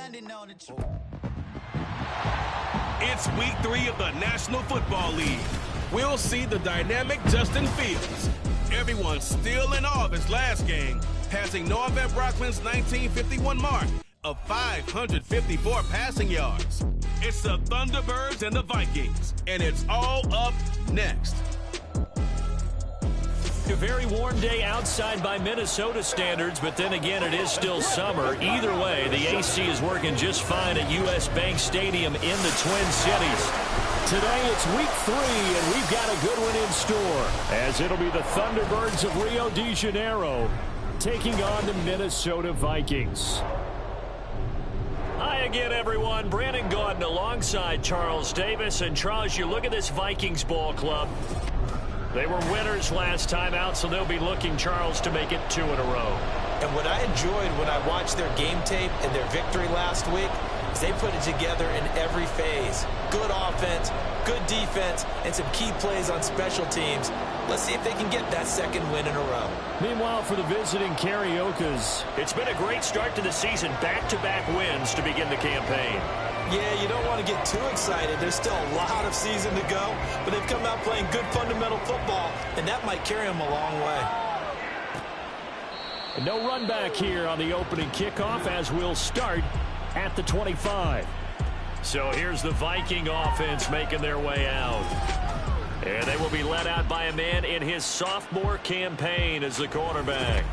standing on the truth. It's week 3 of the National Football League. We'll see the dynamic Justin Fields. Everyone's still in awe of his last game, passing Noah Van Brockman's 1951 mark of 554 passing yards. It's the Thunderbirds and the Vikings, and it's all up next. A very warm day outside by Minnesota standards, but then again, it is still summer. Either way, the AC is working just fine at U.S. Bank Stadium in the Twin Cities. Today, it's week 3, and we've got a good one in store, as it'll be the Thunderbirds of Rio de Janeiro taking on the Minnesota Vikings. Hi again, everyone. Brandon Gaudin alongside Charles Davis. And Charles, you look at this Vikings ball club. They were winners last time out, so they'll be looking, Charles, to make it 2 in a row. And what I enjoyed when I watched their game tape and their victory last week is they put it together in every phase. Good offense, good defense, and some key plays on special teams. Let's see if they can get that second win in a row. Meanwhile, for the visiting Cariocas, it's been a great start to the season. Back-to-back wins to begin the campaign. Yeah, you don't want to get too excited. There's still a lot of season to go, but they've come out playing good fundamental football, and that might carry them a long way. And no run back here on the opening kickoff, as we'll start at the 25. So here's the Viking offense making their way out. And they will be led out by a man in his sophomore campaign as the quarterback.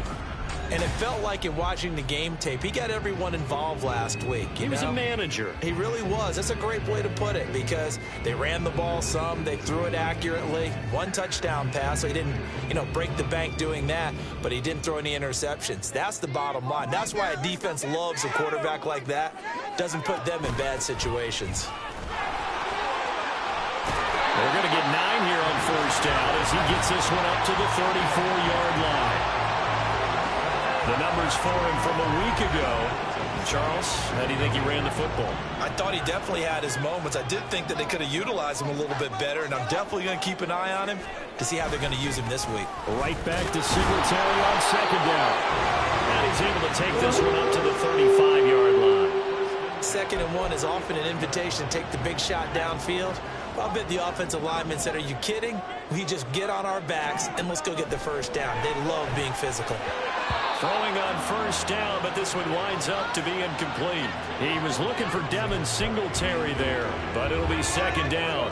And it felt like in watching the game tape, he got everyone involved last week. He was a manager. He really was. That's a great way to put it, because they ran the ball some, they threw it accurately. 1 touchdown pass, so he didn't, break the bank doing that, but he didn't throw any interceptions. That's the bottom line. That's why a defense loves a quarterback like that. Doesn't put them in bad situations. They're going to get 9 here on first down as he gets this one up to the 34-yard line. The numbers for him from a week ago. Charles, how do you think he ran the football? I thought he definitely had his moments. I did think that they could have utilized him a little bit better, and I'm definitely going to keep an eye on him to see how they're going to use him this week. Right back to Singletary on second down. And he's able to take this one up to the 35-yard line. 2nd and 1 is often an invitation to take the big shot downfield. I bet the offensive linemen said, are you kidding? We just get on our backs and let's go get the first down. They love being physical. Throwing on first down, but this one winds up to be incomplete. He was looking for Devin Singletary there, but it'll be 2nd down.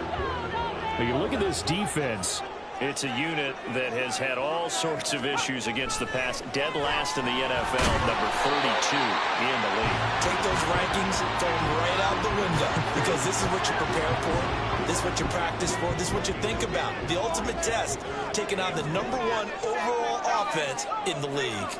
When you look at this defense, it's a unit that has had all sorts of issues against the pass. Dead last in the NFL, number 32 in the league. Take those rankings, throw them right out the window, because this is what you prepare for. This is what you practice for. This is what you think about. The ultimate test, taking on the number 1 overall offense in the league.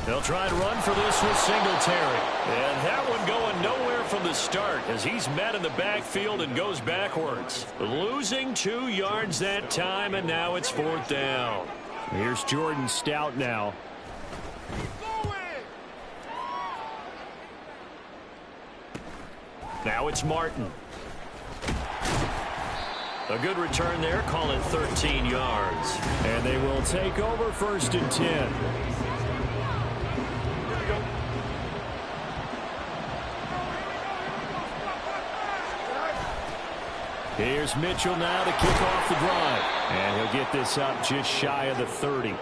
They'll try and run for this with Singletary. And that one going nowhere from the start as he's met in the backfield and goes backwards. Losing 2 yards that time, and now it's 4th down. Here's Jordan Stout now. Now it's Martin. A good return there, call it 13 yards. And they will take over 1st and 10. Here's Mitchell now to kick off the drive. And he'll get this up just shy of the 30.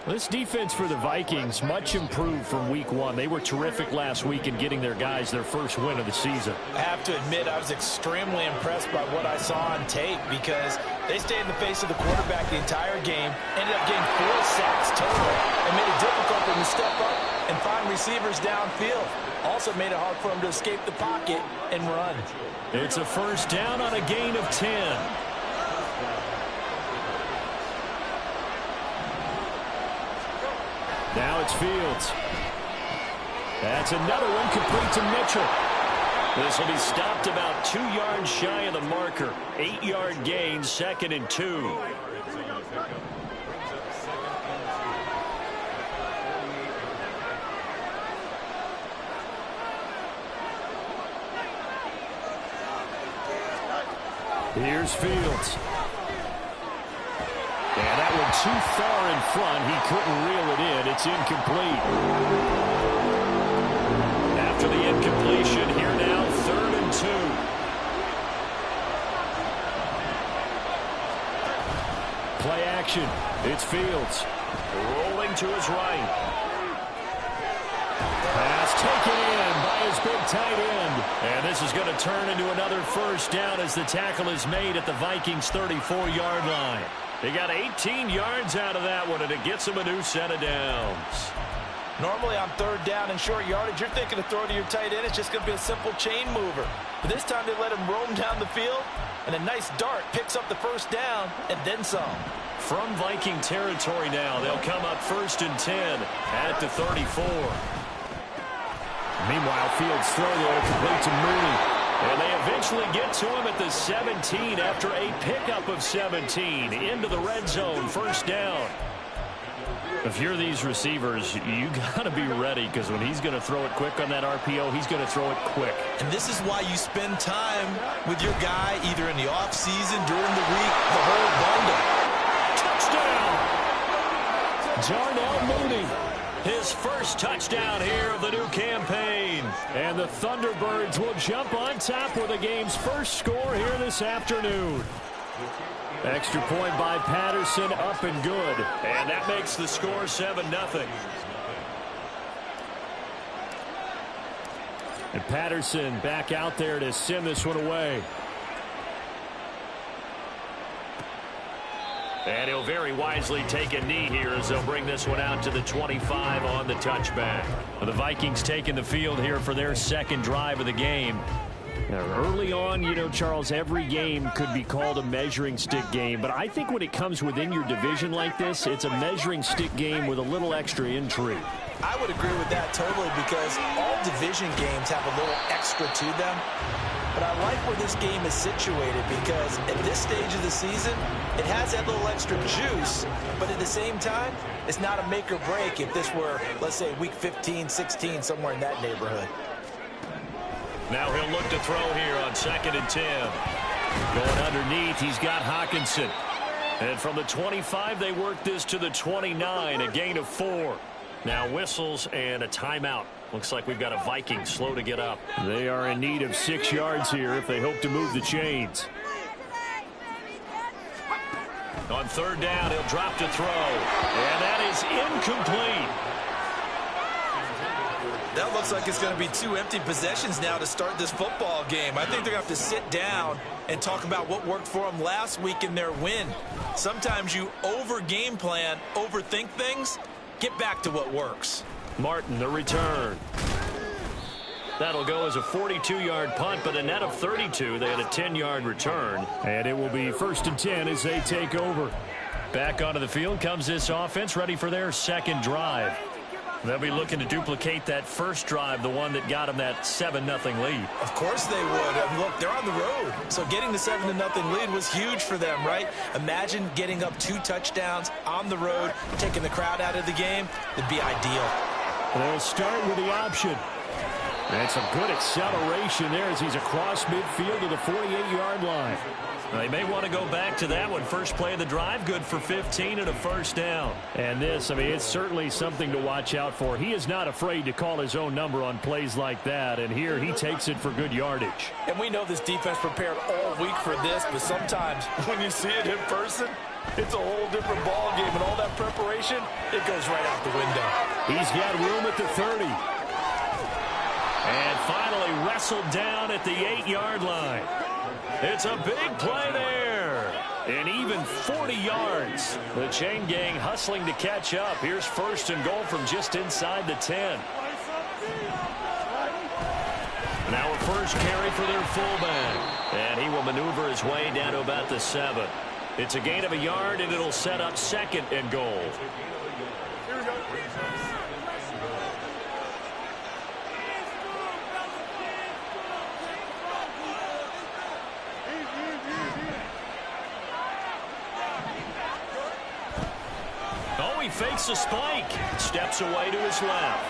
This defense for the Vikings, much improved from week 1. They were terrific last week in getting their guys their first win of the season. I have to admit, I was extremely impressed by what I saw on tape, because they stayed in the face of the quarterback the entire game, ended up getting 4 sacks total, and made it difficult for them to step up and find receivers downfield. Also made it hard for them to escape the pocket and run. It's a first down on a gain of 10. Now it's Fields. That's another one complete to Mitchell. This will be stopped about 2 yards shy of the marker. 8-yard gain, 2nd and 2. Here's Fields. And that one too far in front. He couldn't reel it in. It's incomplete. Play action. It's Fields. Rolling to his right. Pass taken in by his big tight end. And this is going to turn into another first down as the tackle is made at the Vikings' 34-yard line. They got 18 yards out of that one, and it gets them a new set of downs. Normally on third down and short yardage, you're thinking to throw to your tight end. It's just going to be a simple chain mover. But this time they let him roam down the field, and a nice dart picks up the first down and then some. From Viking territory now, they'll come up 1st and 10 at the 34. Meanwhile, Fields' throw there complete to Mooney. And they eventually get to him at the 17 after a pickup of 17 into the red zone, first down. If you're these receivers, you got to be ready, because when he's going to throw it quick on that RPO, he's going to throw it quick. And this is why you spend time with your guy either in the offseason, during the week, the whole bundle. Touchdown! Darnell Mooney. His first touchdown here of the new campaign. And the Thunderbirds will jump on top with the game's first score here this afternoon. Extra point by Patterson, up and good. And that makes the score 7-0. And Patterson back out there to send this one away. And he'll very wisely take a knee here as they'll bring this one out to the 25 on the touchback. The Vikings taking the field here for their second drive of the game. Now, early on, you know, Charles, every game could be called a measuring stick game. But I think when it comes within your division like this, it's a measuring stick game with a little extra intrigue. I would agree with that totally, because all division games have a little extra to them. But I like where this game is situated, because at this stage of the season, it has that little extra juice, but at the same time, it's not a make or break if this were, let's say, week 15, 16, somewhere in that neighborhood. Now he'll look to throw here on 2nd and 10. Going underneath, he's got Hawkinson. And from the 25, they work this to the 29, a gain of 4. Now whistles and a timeout. Looks like we've got a Viking slow to get up. They are in need of 6 yards here if they hope to move the chains. On 3rd down, he'll drop to throw. And that is incomplete. That looks like it's going to be 2 empty possessions now to start this football game. I think they're going to have to sit down and talk about what worked for them last week in their win. Sometimes you over-game plan, overthink things. Get back to what works. Martin, the return. That'll go as a 42-yard punt, but a net of 32. They had a 10-yard return. And it will be 1st and 10 as they take over. Back onto the field comes this offense, ready for their second drive. They'll be looking to duplicate that first drive, the one that got them that 7-0 lead. Of course they would. I mean, look, they're on the road. So getting the 7-0 lead was huge for them, right? Imagine getting up 2 touchdowns on the road, taking the crowd out of the game. It'd be ideal. They'll start with the option. And some good acceleration there as he's across midfield to the 48-yard line. They may want to go back to that one. First play of the drive, good for 15 and a first down. And this, I mean, it's certainly something to watch out for. He is not afraid to call his own number on plays like that. And here he takes it for good yardage. And we know this defense prepared all week for this, but sometimes when you see it in person, it's a whole different ball game. And all that preparation, it goes right out the window. He's got room at the 30. And finally wrestled down at the 8-yard line. It's a big play there. And even 40 yards. The chain gang hustling to catch up. Here's 1st and goal from just inside the 10. Now a first carry for their fullback. And he will maneuver his way down to about the 7. It's a gain of a yard, and it'll set up 2nd and goal. He fakes a spike, steps away to his left.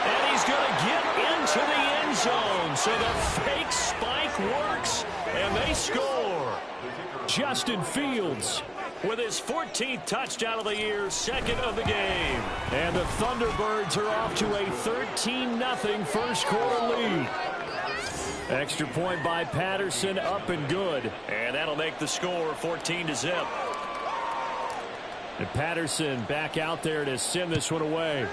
And he's going to get into the end zone. So the fake spike works, and they score. Justin Fields with his 14th touchdown of the year, 2nd of the game. And the Thunderbirds are off to a 13-0 first quarter lead. Extra point by Patterson, up and good. And that'll make the score 14-0. And Patterson back out there to send this one away.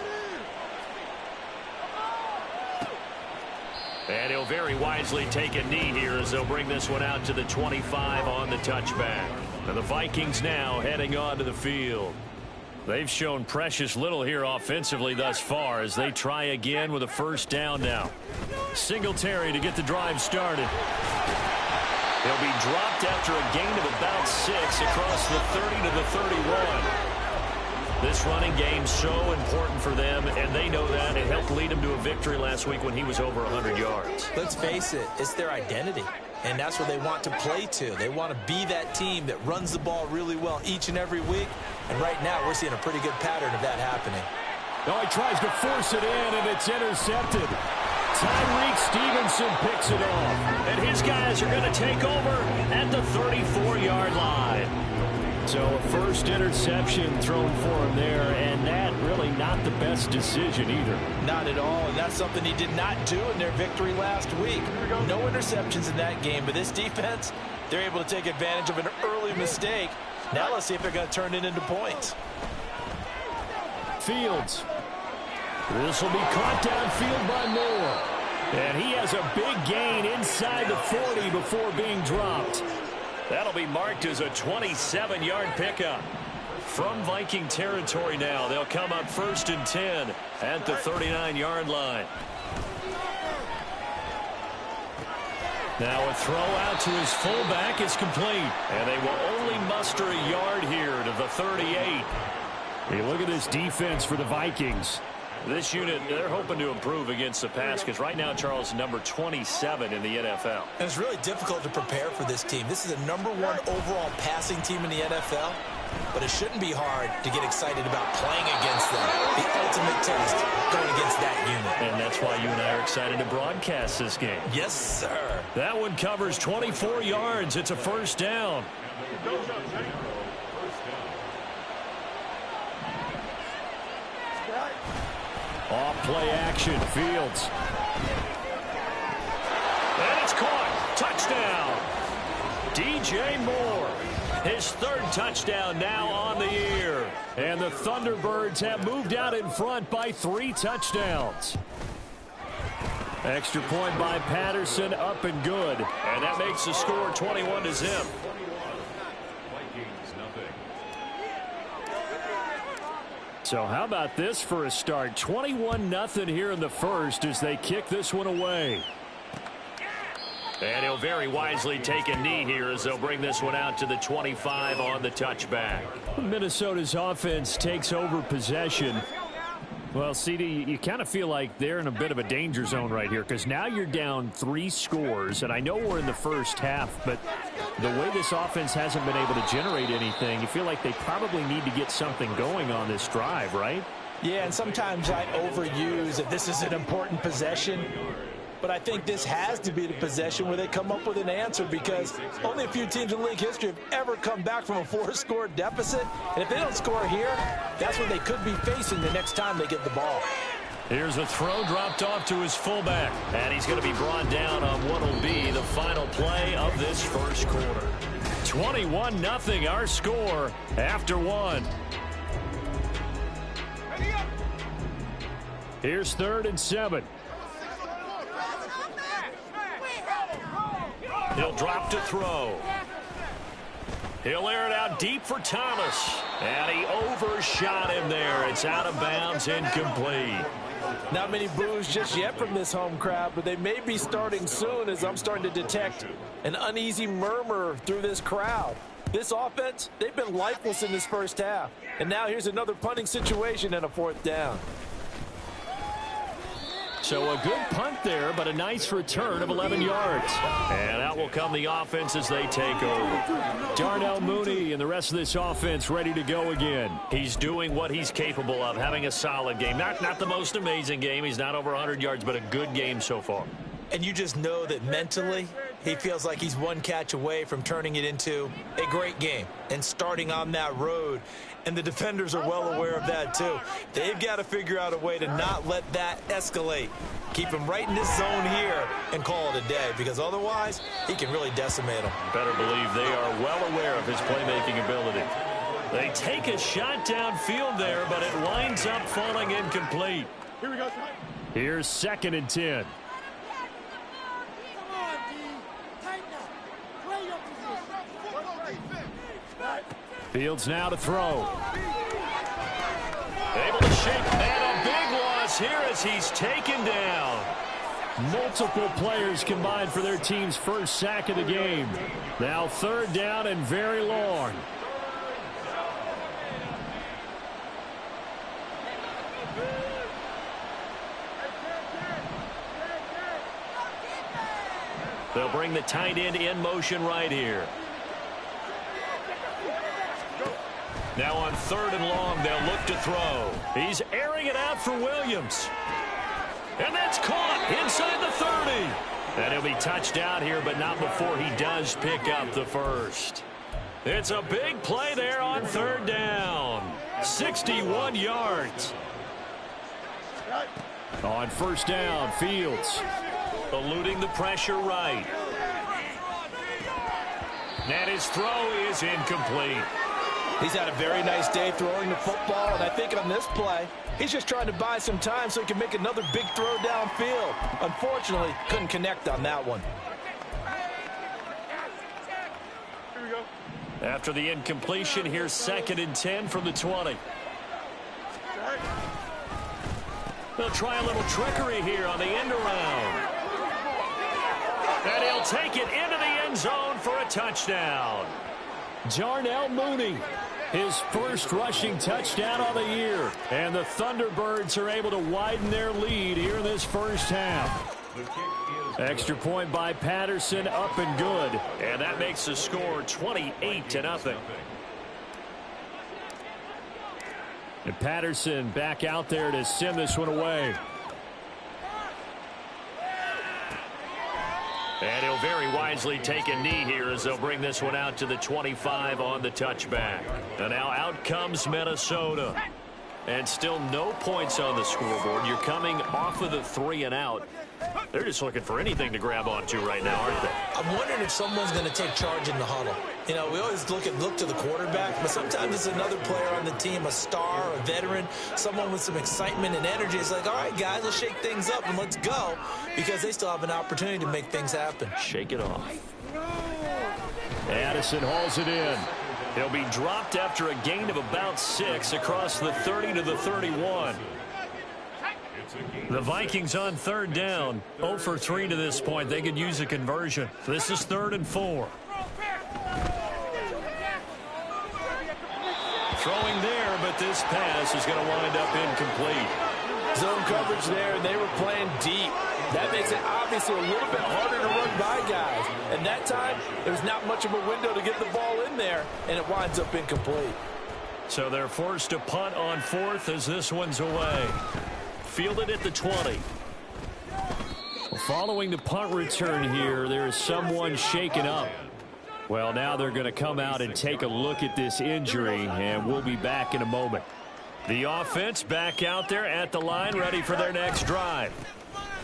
And he'll very wisely take a knee here as they'll bring this one out to the 25 on the touchback. And the Vikings now heading on to the field. They've shown precious little here offensively thus far as they try again with a first down now. Singletary to get the drive started. He'll be dropped after a gain of about 6 across the 30 to the 31. This running game so important for them, and they know that. It helped lead them to a victory last week when he was over 100 yards. Let's face it, it's their identity, and that's what they want to play to. They want to be that team that runs the ball really well each and every week, and right now we're seeing a pretty good pattern of that happening. Oh, he tries to force it in, and it's intercepted. Tyreek Stevenson picks it off, and his guys are going to take over at the 34-yard line. So a first interception thrown for him there, and that really not the best decision either. Not at all, and that's something he did not do in their victory last week. No interceptions in that game, but this defense, they're able to take advantage of an early mistake. Now let's see if they're going to turn it into points. Fields. This will be caught downfield by Moore. And he has a big gain inside the 40 before being dropped. That'll be marked as a 27-yard pickup. From Viking territory now, they'll come up 1st and 10 at the 39-yard line. Now a throw out to his fullback is complete. And they will only muster a yard here to the 38. Hey, look at this defense for the Vikings. This unit, they're hoping to improve against the pass because right now, Charles, number 27 in the NFL. And it's really difficult to prepare for this team. This is a #1 overall passing team in the NFL, but it shouldn't be hard to get excited about playing against them. The ultimate test going against that unit. And that's why you and I are excited to broadcast this game. Yes, sir. That one covers 24 yards. It's a first down. Off play action, Fields. And it's caught. Touchdown. DJ Moore. His 3rd touchdown now on the year. And the Thunderbirds have moved out in front by 3 touchdowns. Extra point by Patterson, up and good. And that makes the score 21-0. So how about this for a start? 21-0 here in the first as they kick this one away. And he'll very wisely take a knee here as they'll bring this one out to the 25 on the touchback. Minnesota's offense takes over possession. Well, CD, you kind of feel like they're in a bit of a danger zone right here because now you're down 3 scores, and I know we're in the first half, but the way this offense hasn't been able to generate anything, you feel like they probably need to get something going on this drive, right? Yeah, and sometimes I overuse that this is an important possession. But I think this has to be the possession where they come up with an answer because only a few teams in league history have ever come back from a 4-score deficit. And if they don't score here, that's what they could be facing the next time they get the ball. Here's a throw dropped off to his fullback. And he's going to be brought down on what will be the final play of this first quarter. 21-0 our score after 1. Here's 3rd and 7. He'll drop to throw. He'll air it out deep for Thomas. And he overshot him there. It's out of bounds, incomplete. Not many boos just yet from this home crowd, but they may be starting soon as I'm starting to detect an uneasy murmur through this crowd. This offense, they've been lifeless in this first half. And now here's another punting situation and a 4th down. So a good punt there, but a nice return of 11 yards. And out will come the offense as they take over. Darnell Mooney and the rest of this offense ready to go again. He's doing what he's capable of, having a solid game. Not the most amazing game. He's not over 100 yards, but a good game so far. And you just know that mentally he feels like he's one catch away from turning it into a great game and starting on that road. And the defenders are well aware of that, too. They've got to figure out a way to not let that escalate. Keep him right in this zone here and call it a day, because otherwise he can really decimate them. Better believe they are well aware of his playmaking ability. They take a shot downfield there, but it winds up falling incomplete. Here we go. Here's 2nd and 10. Fields now to throw. Able to shake, and a big loss here as he's taken down. Multiple players combined for their team's first sack of the game. Now 3rd down and very long. They'll bring the tight end in motion right here. Now on 3rd and long, they'll look to throw. He's airing it out for Williams. And that's caught inside the 30. And he'll be touched out here, but not before he does pick up the first. It's a big play there on 3rd down. 61 yards. On 1st down, Fields eluding the pressure right. And his throw is incomplete. He's had a very nice day throwing the football, and I think on this play, he's just trying to buy some time so he can make another big throw downfield. Unfortunately, couldn't connect on that one. Here we go. After the incompletion, here's 2nd and 10 from the 20. They'll try a little trickery here on the end around. And he'll take it into the end zone for a touchdown. Jarnell Mooney, his first rushing touchdown of the year. And the Thunderbirds are able to widen their lead here in this first half. Extra point by Patterson, up and good. And that makes the score 28-0. And Patterson back out there to send this one away. And he'll very wisely take a knee here as they'll bring this one out to the 25 on the touchback. And now out comes Minnesota. And still no points on the scoreboard. You're coming off of the 3 and out. They're just looking for anything to grab onto right now, aren't they? I'm wondering if someone's going to take charge in the huddle. You know, we always look to the quarterback, but sometimes it's another player on the team, a star, a veteran, someone with some excitement and energy. It's like, all right, guys, let's shake things up and let's go, because they still have an opportunity to make things happen. Shake it off. Addison hauls it in. He'll be dropped after a gain of about 6 across the 30 to the 31. The Vikings on 3rd down. 0 for 3 to this point. They could use a conversion. This is 3rd and 4. Throwing there, but this pass is going to wind up incomplete. Zone coverage there, and they were playing deep. That makes it obviously a little bit harder to run by guys. And that time, there's not much of a window to get the ball in there, and it winds up incomplete. So they're forced to punt on 4th as this one's away. Fielded at the 20. Following the punt return here, there is someone shaken up. Well, now they're going to come out and take a look at this injury, and we'll be back in a moment. The offense back out there at the line, ready for their next drive.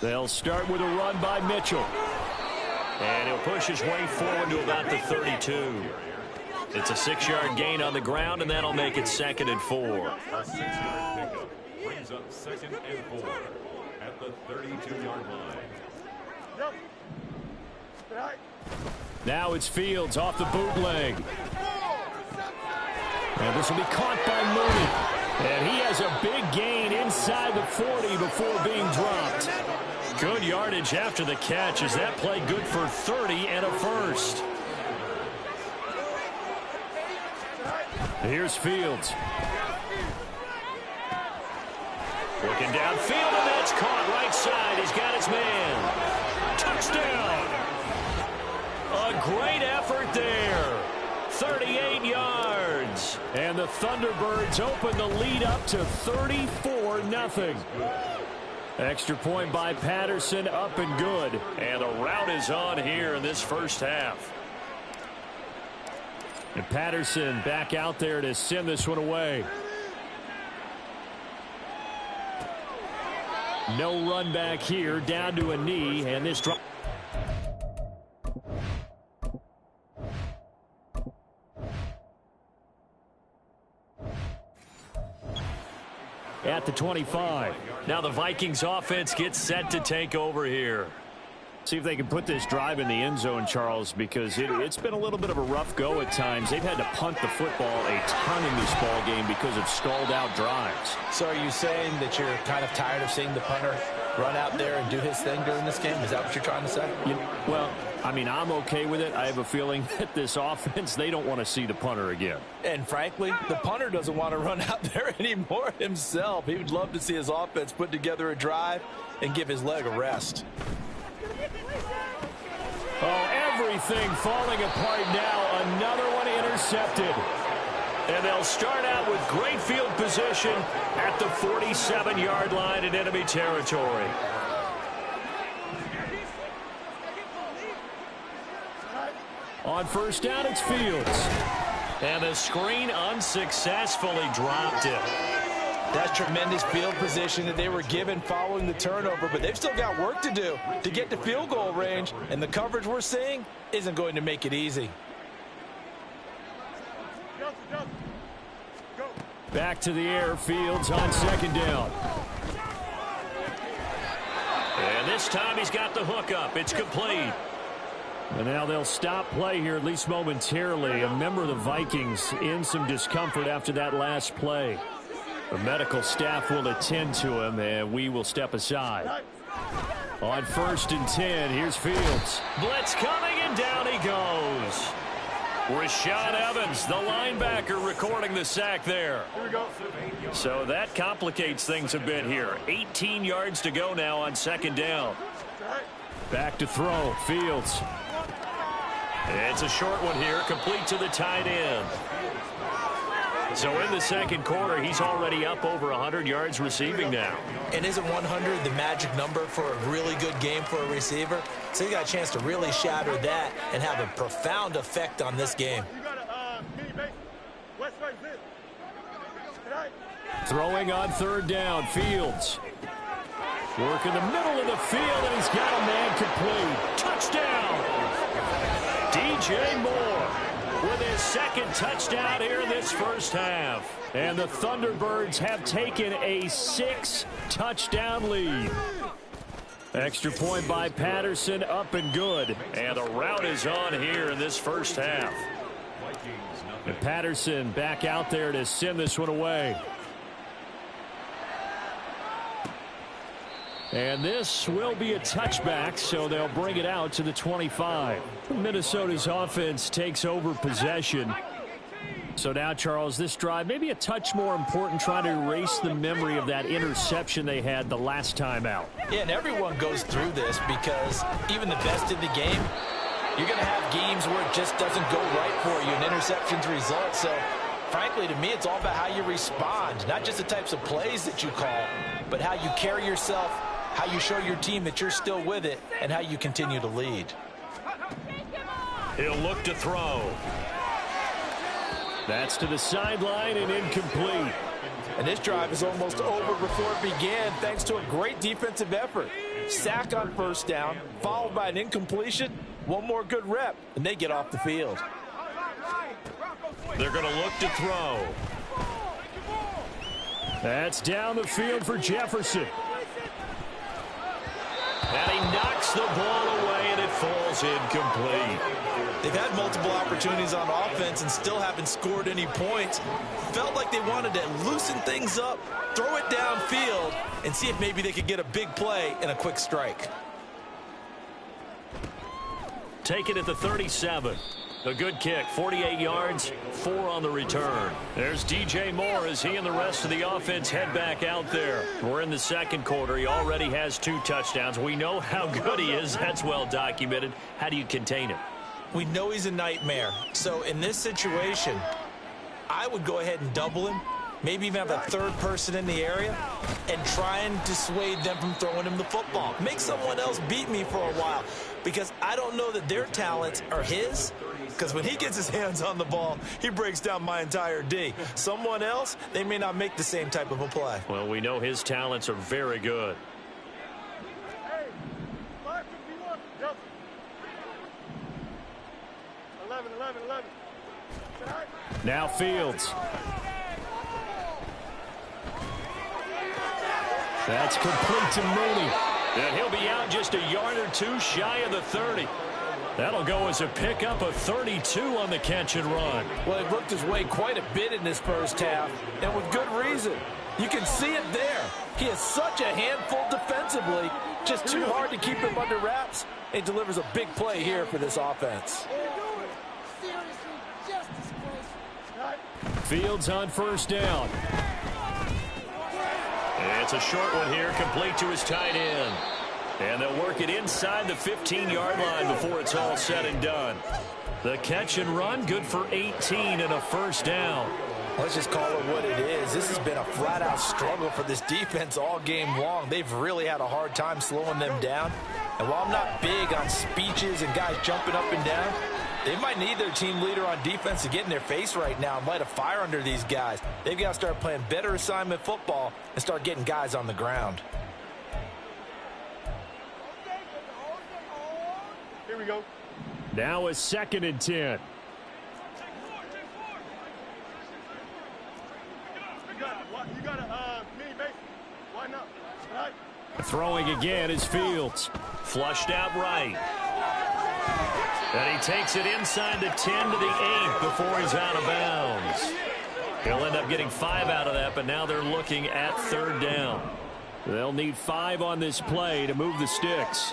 They'll start with a run by Mitchell. And he'll push his way forward to about the 32. It's a 6-yard gain on the ground, and that'll make it 2nd and 4. A 6-yard pickup brings up 2nd and 4 at the 32-yard line. Now it's Fields off the bootleg. And this will be caught by Mooney. And he has a big gain inside the 40 before being dropped. Good yardage after the catch. Is that play good for 30 and a first? Here's Fields. Looking downfield, and that's caught right side. He's got his man. Touchdown. A great effort there. 38 yards. And the Thunderbirds open the lead up to 34-0. Extra point by Patterson, up and good. And the route is on here in this first half. And Patterson back out there to send this one away. No run back here, down to a knee, and this drop. At the 25. Now the Vikings offense gets set to take over here. See if they can put this drive in the end zone, Charles, because it's been a little bit of a rough go at times. They've had to punt the football a ton in this ball game because of stalled out drives. So are you saying that you're kind of tired of seeing the punter run out there and do his thing during this game? Is that what you're trying to say? Well, I mean, I'm okay with it. I have a feeling that this offense, they don't want to see the punter again. And frankly, the punter doesn't want to run out there anymore himself. He would love to see his offense put together a drive and give his leg a rest. Oh, everything falling apart now. Another one intercepted. And they'll start out with great field position at the 47-yard line in enemy territory. On first down, it's Fields. And the screen unsuccessfully dropped it. That's tremendous field position that they were given following the turnover, but they've still got work to do to get to field goal range, and the coverage we're seeing isn't going to make it easy. Back to the air, Fields on second down. And this time he's got the hook up. It's complete. And now they'll stop play here, at least momentarily. A member of the Vikings in some discomfort after that last play. The medical staff will attend to him, and we will step aside. On 1st and 10, here's Fields. Blitz coming, and down he goes. Rashaan Evans, the linebacker, recording the sack there. Here we go. So that complicates things a bit here. 18 yards to go now on second down. Back to throw, Fields. It's a short one here, complete to the tight end. So in the second quarter, he's already up over 100 yards receiving now. And isn't 100 the magic number for a really good game for a receiver? So you got a chance to really shatter that and have a profound effect on this game. Throwing on third down, Fields. Work in the middle of the field, and he's got a man complete. Touchdown! DJ Moore with his second touchdown here in this first half. And the Thunderbirds have taken a 6-touchdown lead. Extra point by Patterson, up and good. And the route is on here in this first half. And Patterson back out there to send this one away. And this will be a touchback, so they'll bring it out to the 25. Minnesota's offense takes over possession. So now, Charles, this drive maybe a touch more important, trying to erase the memory of that interception they had the last time out. Yeah, and everyone goes through this because even the best in the game, you're going to have games where it just doesn't go right for you, and interceptions result. So, frankly, to me, it's all about how you respond, not just the types of plays that you call, but how you carry yourself, how you show your team that you're still with it, and how you continue to lead. He'll look to throw. That's to the sideline and incomplete. And this drive is almost over before it began thanks to a great defensive effort. Sack on first down, followed by an incompletion. One more good rep, and they get off the field. They're going to look to throw. That's down the field for Jefferson. And he knocks the ball away, and it falls incomplete. They've had multiple opportunities on offense and still haven't scored any points. Felt like they wanted to loosen things up, throw it downfield, and see if maybe they could get a big play and a quick strike. Take it at the 37. A good kick, 48 yards, 4 on the return. There's DJ Moore as he and the rest of the offense head back out there. We're in the second quarter. He already has 2 touchdowns. We know how good he is. That's well documented. How do you contain him? We know he's a nightmare. So in this situation, I would go ahead and double him maybe even have a third person in the area, and try and dissuade them from throwing him the football. Make someone else beat me for a while, because I don't know that their talents are his, because when he gets his hands on the ball, he breaks down my entire D. Someone else, they may not make the same type of a play. Well, we know his talents are very good. Now Fields. That's complete to Mooney. And he'll be out just a yard or two shy of the 30. That'll go as a pickup of 32 on the catch and run. Well, he worked his way quite a bit in this first half, and with good reason. You can see it there. He is such a handful defensively, just too hard to keep him under wraps. He delivers a big play here for this offense. Fields on first down. It's a short one here, complete to his tight end. And they'll work it inside the 15-yard line before it's all said and done. The catch and run, good for 18 and a first down. Let's just call it what it is. This has been a flat-out struggle for this defense all game long. They've really had a hard time slowing them down. And while I'm not big on speeches and guys jumping up and down, they might need their team leader on defense to get in their face right now and light a fire under these guys. They've got to start playing better assignment football and start getting guys on the ground. Here we go. Now a 2nd and 10. You got a mini base. Why not? Right. Throwing again is Fields. Flushed out right. And he takes it inside the 10 to the 8 before he's out of bounds. He'll end up getting 5 out of that, but now they're looking at 3rd down. They'll need 5 on this play to move the sticks.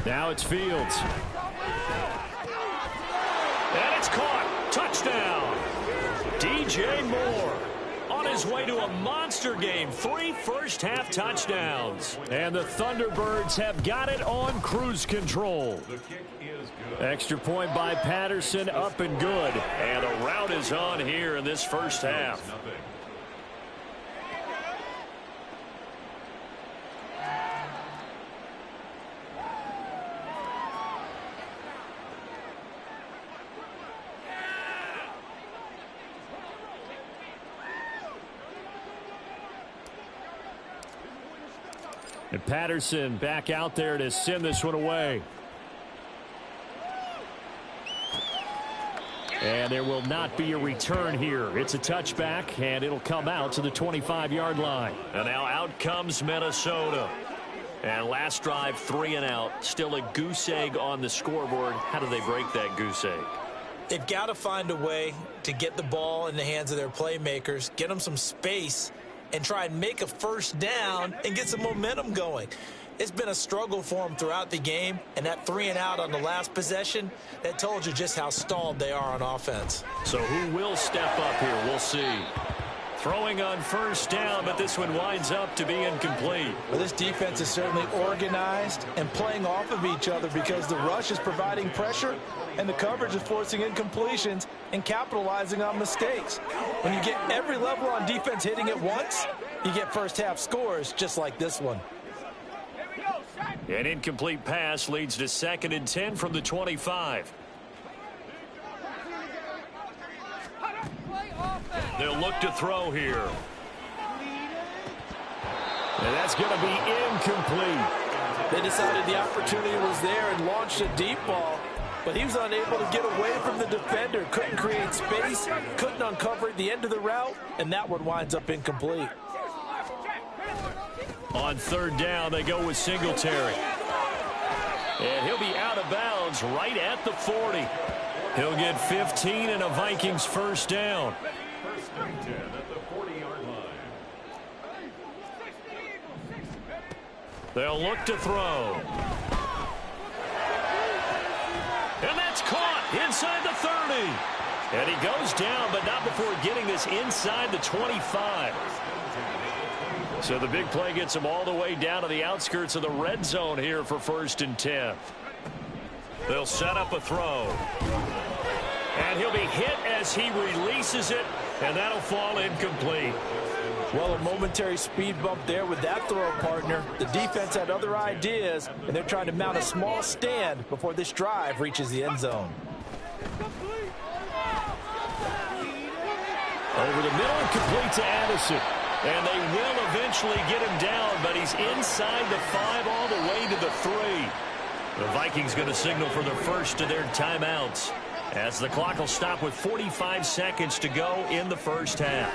Now it's Fields. And it's caught. Touchdown. DJ Moore on his way to a monster game. 3 first-half touchdowns. And the Thunderbirds have got it on cruise control. Extra point by Patterson, up and good. And a rout is on here in this first half. And Patterson back out there to send this one away. And there will not be a return here. It's a touchback, and it'll come out to the 25-yard line. And now out comes Minnesota. And last drive, 3 and out. Still a goose egg on the scoreboard. How do they break that goose egg? They've got to find a way to get the ball in the hands of their playmakers, get them some space, and try and make a first down and get some momentum going. It's been a struggle for them throughout the game, and that 3 and out on the last possession, that told you just how stalled they are on offense. So who will step up here? We'll see. Throwing on first down, but this one winds up to be incomplete. Well, this defense is certainly organized and playing off of each other because the rush is providing pressure and the coverage is forcing incompletions and capitalizing on mistakes. When you get every level on defense hitting at once, you get first half scores just like this one. An incomplete pass leads to 2nd and 10 from the 25. They'll look to throw here. And that's going to be incomplete. They decided the opportunity was there and launched a deep ball, but he was unable to get away from the defender. Couldn't create space, couldn't uncover at the end of the route, and that one winds up incomplete. On 3rd down, they go with Singletary. And he'll be out of bounds right at the 40. He'll get 15 and a Vikings first down. First and 10 at the 40-yard line. They'll look to throw. And that's caught inside the 30. And he goes down, but not before getting this inside the 25. So the big play gets him all the way down to the outskirts of the red zone here for 1st and 10. They'll set up a throw. And he'll be hit as he releases it, and that'll fall incomplete. Well, a momentary speed bump there with that throw, partner. The defense had other ideas, and they're trying to mount a small stand before this drive reaches the end zone. Over the middle and complete to Addison. And they will eventually get him down, but he's inside the 5 all the way to the 3. The Vikings going to signal for the first of their timeouts, as the clock will stop with 45 seconds to go in the first half.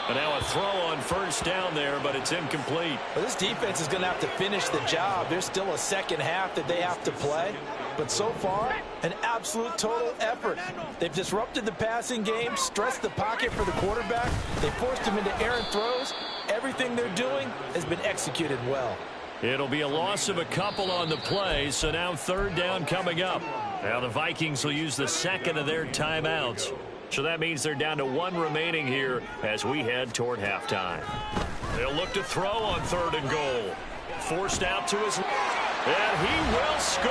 And now a throw on first down there, but it's incomplete. Well, this defense is going to have to finish the job. There's still a second half that they have to play. But so far, an absolute total effort. They've disrupted the passing game, stressed the pocket for the quarterback. They forced him into errant throws. Everything they're doing has been executed well. It'll be a loss of a couple on the play, so now 3rd down coming up. Now the Vikings will use the second of their timeouts. So that means they're down to 1 remaining here as we head toward halftime. They'll look to throw on 3rd and goal. Forced out to his... And he will score.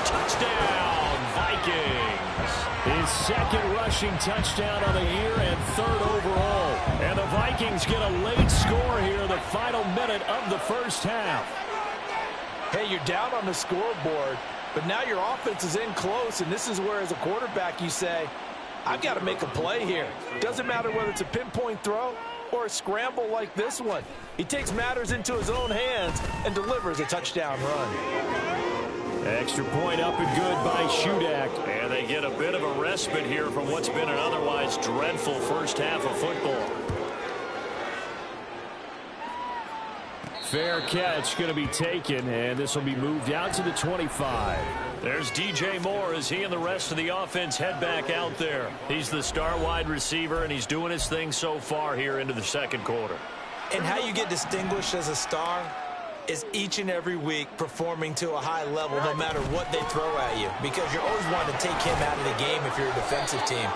Touchdown, Vikings. His 2nd rushing touchdown of the year and 3rd overall. And the Vikings get a late score here in the final minute of the first half. Hey, you're down on the scoreboard, but now your offense is in close, and this is where, as a quarterback, you say, I've got to make a play here. Doesn't matter whether it's a pinpoint throw or a scramble like this one. He takes matters into his own hands and delivers a touchdown run. Extra point up and good by Shudak. And they get a bit of a respite here from what's been an otherwise dreadful first half of football. Fair catch going to be taken, and this will be moved out to the 25. There's DJ Moore as he and the rest of the offense head back out there. He's the star wide receiver, and he's doing his thing so far here into the 2nd quarter. And how you get distinguished as a star is each and every week performing to a high level no matter what they throw at you, because you're always wanting to take him out of the game if you're a defensive team.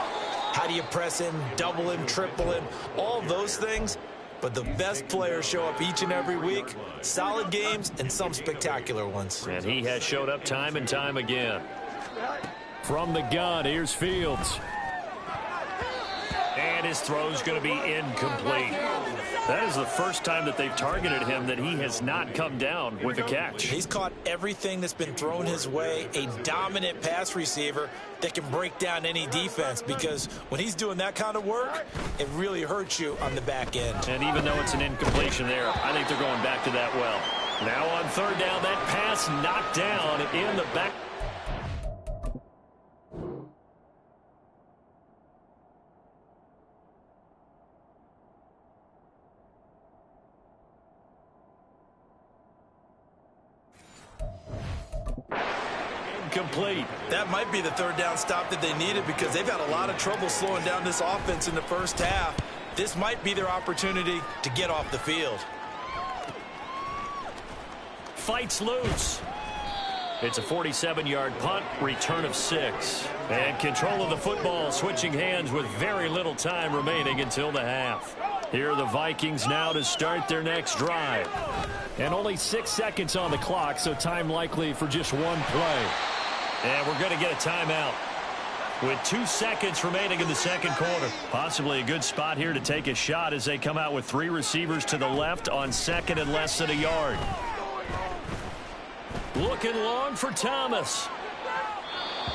How do you press him, double him, triple him, all those things? But the best players show up each and every week. Solid games and some spectacular ones. And he has showed up time and time again. From the gun, here's Fields. And his throw's going to be incomplete. That is the first time that they've targeted him that he has not come down with a catch. He's caught everything that's been thrown his way. A dominant pass receiver that can break down any defense, because when he's doing that kind of work, it really hurts you on the back end. And even though it's an incompletion there, I think they're going back to that well. Now on 3rd down, that pass knocked down in the back. Complete. That might be the 3rd down stop that they needed, because they've had a lot of trouble slowing down this offense in the first half. This might be their opportunity to get off the field. Fights loose. It's a 47-yard punt, return of 6. And control of the football switching hands with very little time remaining until the half. Here are the Vikings now to start their next drive. And only 6 seconds on the clock, so time likely for just one play. And we're going to get a timeout with 2 seconds remaining in the 2nd quarter. Possibly a good spot here to take a shot as they come out with 3 receivers to the left on 2nd and less than a yard. Looking long for Thomas.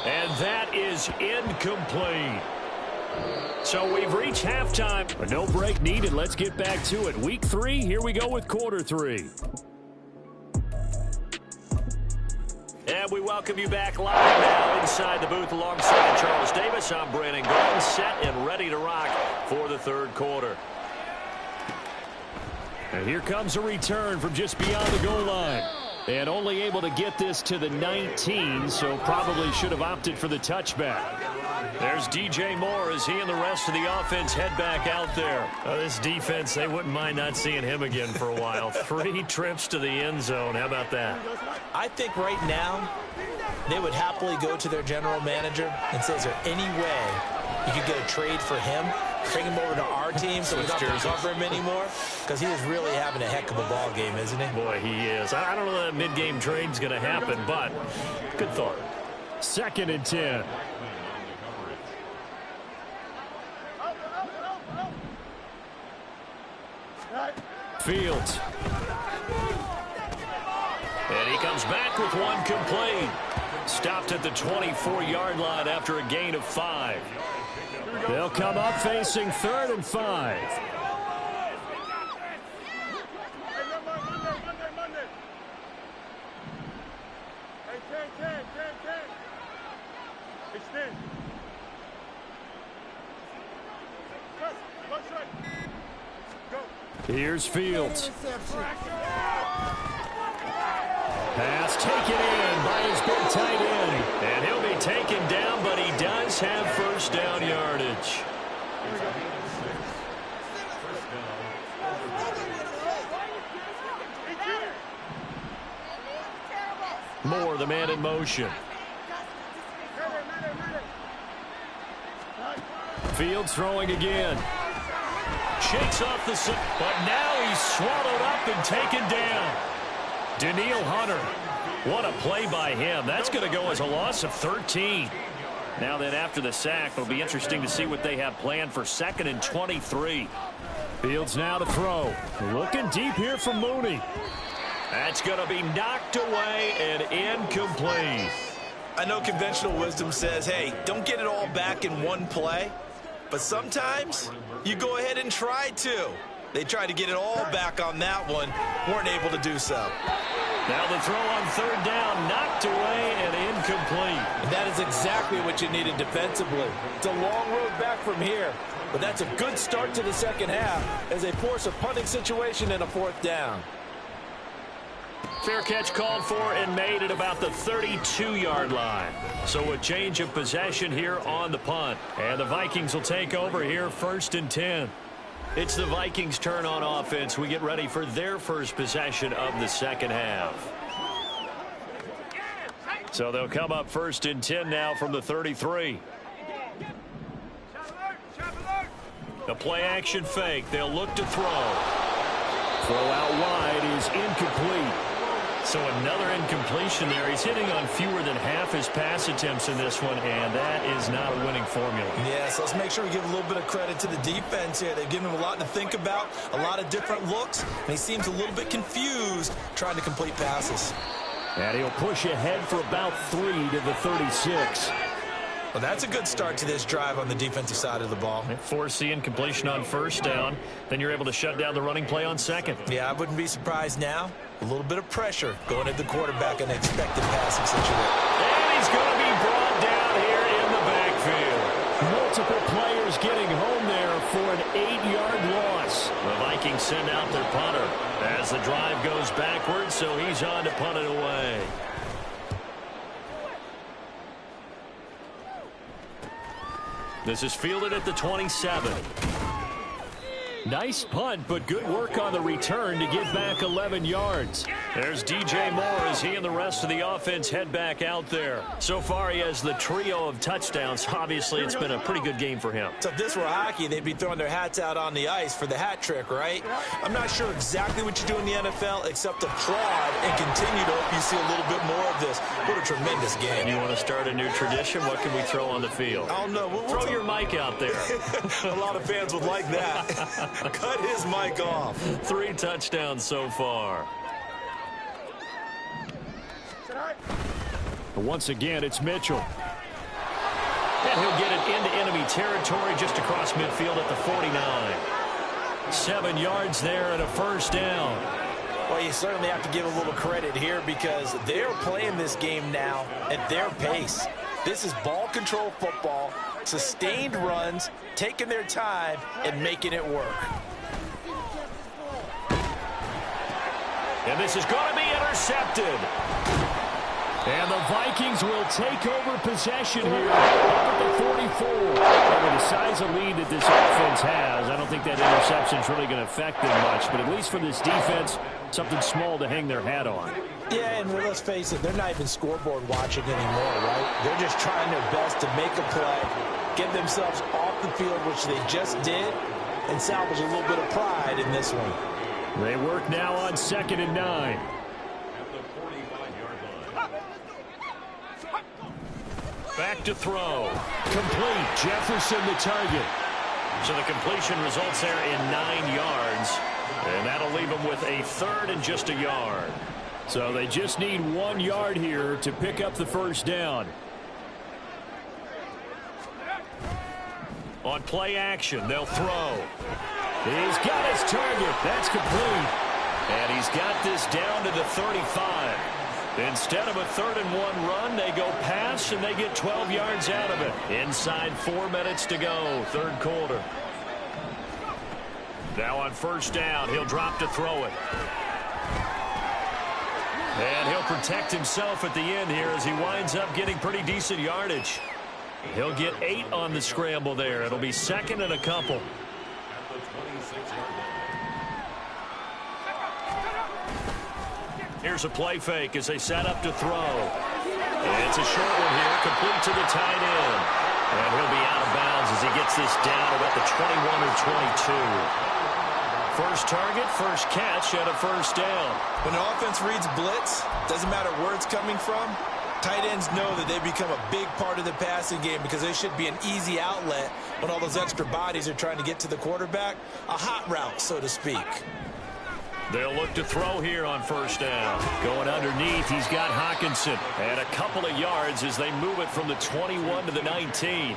And that is incomplete. So we've reached halftime. But no break needed. Let's get back to it. Week 3, here we go with quarter 3. And we welcome you back live now inside the booth alongside Charles Davis. I'm Brandon Gordon, set and ready to rock for the 3rd quarter. And here comes a return from just beyond the goal line. And only able to get this to the 19, so probably should have opted for the touchback. There's DJ Moore as he and the rest of the offense head back out there. This defense, they wouldn't mind not seeing him again for a while. 3 trips to the end zone. How about that? I think right now they would happily go to their general manager and say, is there any way you could get a trade for him? bring him over to our team so we don't have to cover him anymore? Because he is really having a heck of a ball game, isn't he? Boy, he is. I don't know that mid-game trade's going to happen, but good thought. 2nd and 10. Fields. And he comes back with one complete. Stopped at the 24-yard line after a gain of 5. They'll come up facing 3rd and 5. Here's Fields. Pass taken in by his big tight end. And he'll be taken down, but he does have first down yardage. Moore, the man in motion. Fields throwing again. Shakes off the set, but now he's swallowed up and taken down. Daniil Hunter. What a play by him. That's going to go as a loss of 13. Now then, after the sack, it'll be interesting to see what they have planned for 2nd and 23. Fields now to throw. Looking deep here for Mooney. That's going to be knocked away and incomplete. I know conventional wisdom says, hey, don't get it all back in one play. But sometimes you go ahead and try to. They tried to get it all back on that one. Weren't able to do so. Now the throw on 3rd down, knocked away and incomplete. And that is exactly what you needed defensively. It's a long road back from here. But that's a good start to the second half as they force a punting situation and a 4th down. Fair catch called for and made at about the 32-yard line. So a change of possession here on the punt. And the Vikings will take over here 1st and 10. It's the Vikings' turn on offense. We get ready for their first possession of the second half. So they'll come up 1st and 10 now from the 33. The play action fake. They'll look to throw. Throw out wide is incomplete. So another incompletion there. He's hitting on fewer than half his pass attempts in this one, and that is not a winning formula. Yes, let's make sure we give a little bit of credit to the defense here. They've given him a lot to think about, a lot of different looks, and he seems a little bit confused trying to complete passes. And he'll push ahead for about 3 to the 36. Well, that's a good start to this drive on the defensive side of the ball. Force the incompletion on 1st down. Then you're able to shut down the running play on 2nd. Yeah, I wouldn't be surprised now. A little bit of pressure going at the quarterback in an expected passing situation. And he's going to be brought down here in the backfield. Multiple players getting home there for an 8-yard loss. The Vikings send out their punter as the drive goes backwards, so he's on to punt it away. This is fielded at the 27. Nice punt, but good work on the return to get back 11 yards. There's DJ Moore as he and the rest of the offense head back out there. So far, he has the trio of touchdowns. Obviously, it's been a pretty good game for him. So if this were hockey, they'd be throwing their hats out on the ice for the hat trick, right? I'm not sure exactly what you do in the NFL except applaud and continue to hope you see a little bit more of this. What a tremendous game. You want to start a new tradition? What can we throw on the field? I don't know. Throw your mic out there. A lot of fans would like that. Cut his mic off. 3 touchdowns so far. But once again, it's Mitchell. And he'll get it into enemy territory just across midfield at the 49. 7 yards there and a 1st down. Well, you certainly have to give a little credit here because they're playing this game now at their pace. This is ball control football, sustained runs, taking their time, and making it work. And this is going to be intercepted. And the Vikings will take over possession here up at the 44. And with the size of lead that this offense has, I don't think that interception is really going to affect them much. But at least for this defense, something small to hang their hat on. Yeah, and let's face it, they're not even scoreboard watching anymore, right? They're just trying their best to make a play, get themselves off the field, which they just did, and salvage a little bit of pride in this one. They work now on 2nd and 9. Back to throw. Complete. Jefferson the target. So the completion results there in 9 yards. And that'll leave them with a 3rd and just a yard. So they just need 1 yard here to pick up the first down. On play action, they'll throw. He's got his target. That's complete. And he's got this down to the 35. Instead of a 3rd and 1 run, they go pass, and they get 12 yards out of it. Inside 4 minutes to go, 3rd quarter. Now on 1st down, he'll drop to throw it. And he'll protect himself at the end here as he winds up getting pretty decent yardage. He'll get 8 on the scramble there. It'll be 2nd and a couple. Here's a play fake as they set up to throw. It's a short one here, complete to the tight end. And he'll be out of bounds as he gets this down about the 21 or 22. First target, first catch, and a first down. When an offense reads blitz, doesn't matter where it's coming from, tight ends know that they become a big part of the passing game because they should be an easy outlet when all those extra bodies are trying to get to the quarterback. A hot route, so to speak. They'll look to throw here on 1st down. Going underneath, he's got Hockenson. And a couple of yards as they move it from the 21 to the 19.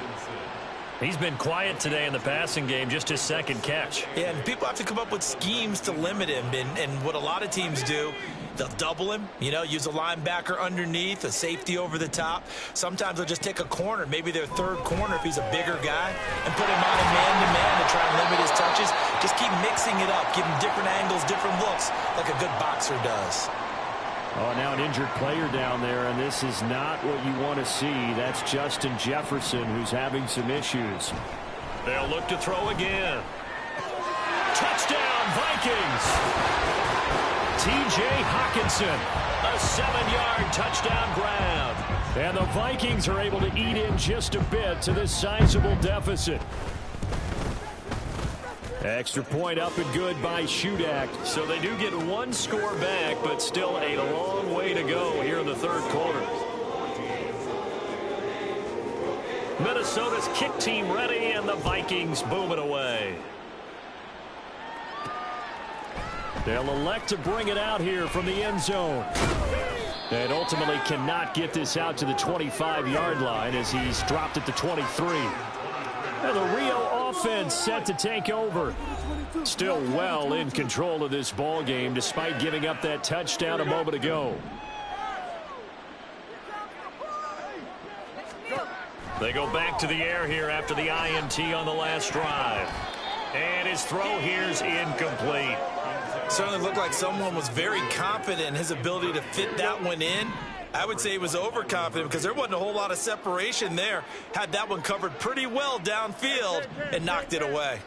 He's been quiet today in the passing game, just his 2nd catch. Yeah, and people have to come up with schemes to limit him. And what a lot of teams do, they'll double him, use a linebacker underneath, a safety over the top. Sometimes they'll just take a corner, maybe their 3rd corner if he's a bigger guy, and put him on a man-to-man to try and limit his touches. Just keep mixing it up, give him different angles, different looks, like a good boxer does. Oh, now an injured player down there, and this is not what you want to see. That's Justin Jefferson, who's having some issues. They'll look to throw again. Touchdown, Vikings! T.J. Hockenson, a 7-yard touchdown grab. And the Vikings are able to eat in just a bit to this sizable deficit. Extra point up and good by Shudak. So they do get 1 score back, but still a long way to go here in the 3rd quarter. Minnesota's kick team ready, and the Vikings boom it away. They'll elect to bring it out here from the end zone. And ultimately cannot get this out to the 25-yard line as he's dropped at the 23. And the Rio offense set to take over. Still well in control of this ball game despite giving up that touchdown a moment ago. They go back to the air here after the INT on the last drive. And his throw here's incomplete. Certainly looked like someone was very confident in his ability to fit that one in. I would say he was overconfident because there wasn't a whole lot of separation there. Had that one covered pretty well downfield and knocked it away.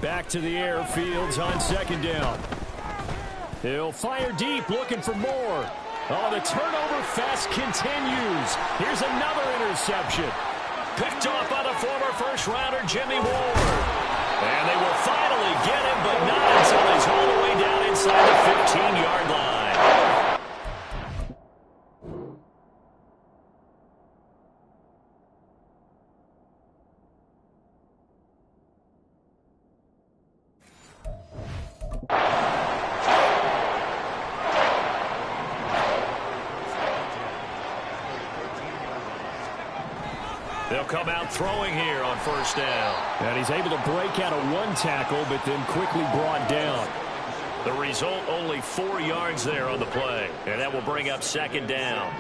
Back to the air, Fields on 2nd down. He'll fire deep, looking for more. Oh, the turnover fest continues. Here's another interception. Picked off by the former first-rounder Jimmy Ward. And they will finally get him, but not until he's all the way down inside the 15-yard line. They'll come out throwing here on 1st down. And he's able to break out of 1 tackle, but then quickly brought down. The result, only 4 yards there on the play. And that will bring up 2nd down.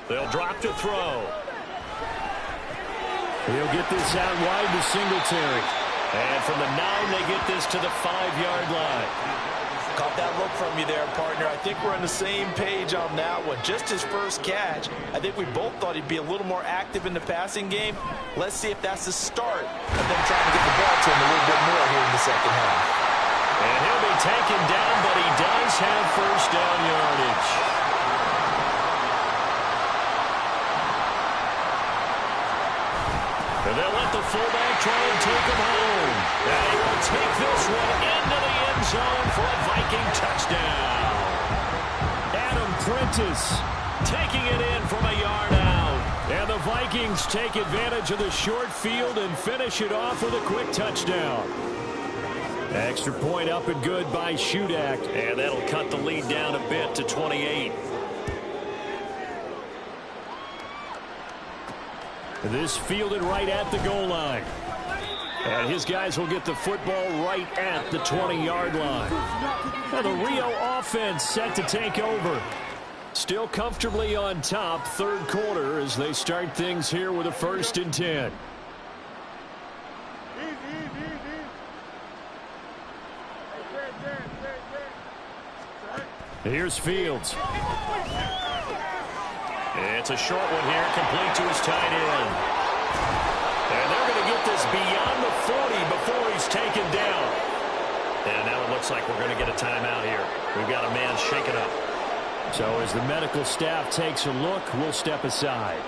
They'll drop to throw. He'll get this out wide to Singletary. And from the 9, they get this to the 5-yard line. Caught that look from you there, partner. I think we're on the same page on that one. Just his first catch. I think we both thought he'd be a little more active in the passing game. Let's see if that's the start of them trying to get the ball to him a little bit more here in the 2nd half. And he'll be taken down, but he does have first down yardage. And they'll let the fullback try and take him home. And he will take this one into the end zone for a Viking touchdown. Adam Prentice taking it in from a yard out. And the Vikings take advantage of the short field and finish it off with a quick touchdown. Extra point up and good by Shudak. And that'll cut the lead down a bit to 28. This fielded right at the goal line. And his guys will get the football right at the 20-yard line. Now the Rio offense set to take over. Still comfortably on top, third quarter, as they start things here with a 1st and 10. Here's Fields. It's a short one here, complete to his tight end. And they're going to get this beyond the 40 before he's taken down. And now it looks like we're going to get a timeout here. We've got a man shaken up. So as the medical staff takes a look, we'll step aside.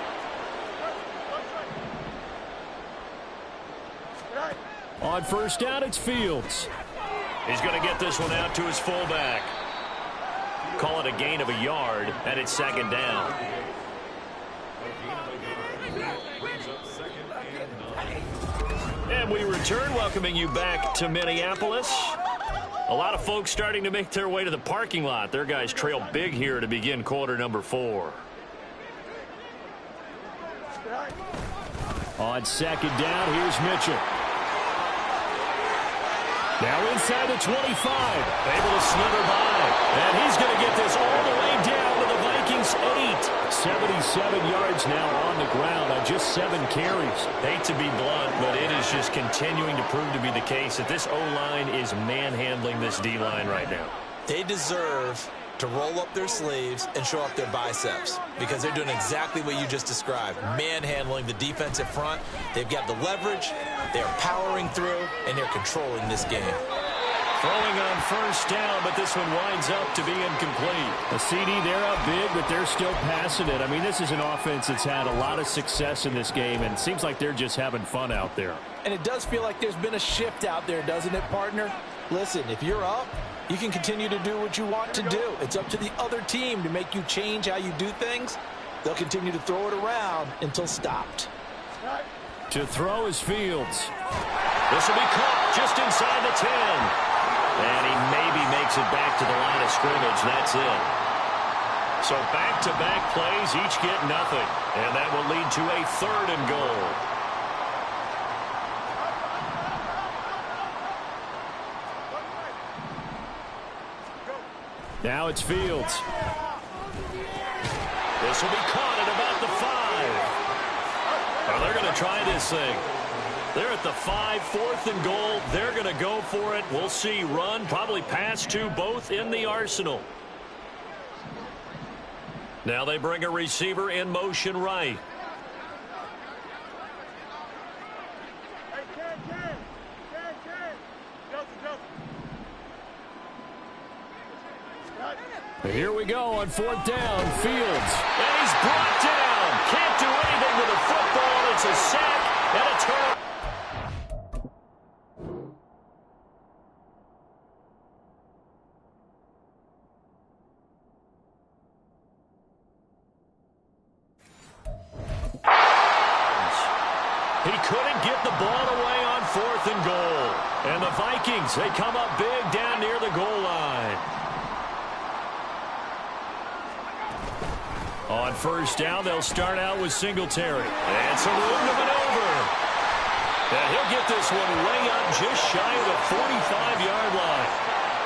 On first down, it's Fields. He's going to get this one out to his fullback. Call it a gain of a yard, and it's 2nd down. And we return, welcoming you back to Minneapolis. A lot of folks starting to make their way to the parking lot. Their guys trail big here to begin quarter number 4. On 2nd down, here's Mitchell. Now inside the 25. Able to slither by. And he's going to get this all the way down to the Vikings 8. 77 yards now on the ground on just 7 carries. Hate to be blunt, but it is just continuing to prove to be the case that this O-line is manhandling this D-line right now. They deserve to roll up their sleeves and show off their biceps because they're doing exactly what you just described, manhandling the defensive front. They've got the leverage, they're powering through, and they're controlling this game. Throwing on first down, but this one winds up to be incomplete. A CD, they're up big, but they're still passing it. I mean, this is an offense that's had a lot of success in this game, and it seems like they're just having fun out there. And it does feel like there's been a shift out there, doesn't it, partner? Listen, if you're up, you can continue to do what you want to do. It's up to the other team to make you change how you do things. They'll continue to throw it around until stopped. To throw is Fields. This will be caught just inside the 10. And he maybe makes it back to the line of scrimmage. That's it. So back-to-back plays, each get nothing. And that will lead to a 3rd and goal. Now it's Fields. This will be caught at about the 5. Well, they're going to try this thing. They're at the 5, 4th and goal. They're going to go for it. We'll see run, probably pass to both in the arsenal. Now they bring a receiver in motion right. Here we go on 4th down. Fields. And he's brought down. Can't do anything with a football. It's a sack and a turn. He couldn't get the ball away on 4th and goal. And the Vikings, they come up big down near the goal line. On first down, they'll start out with Singletary. And some room to maneuver. And he'll get this one way up just shy of the 45-yard line.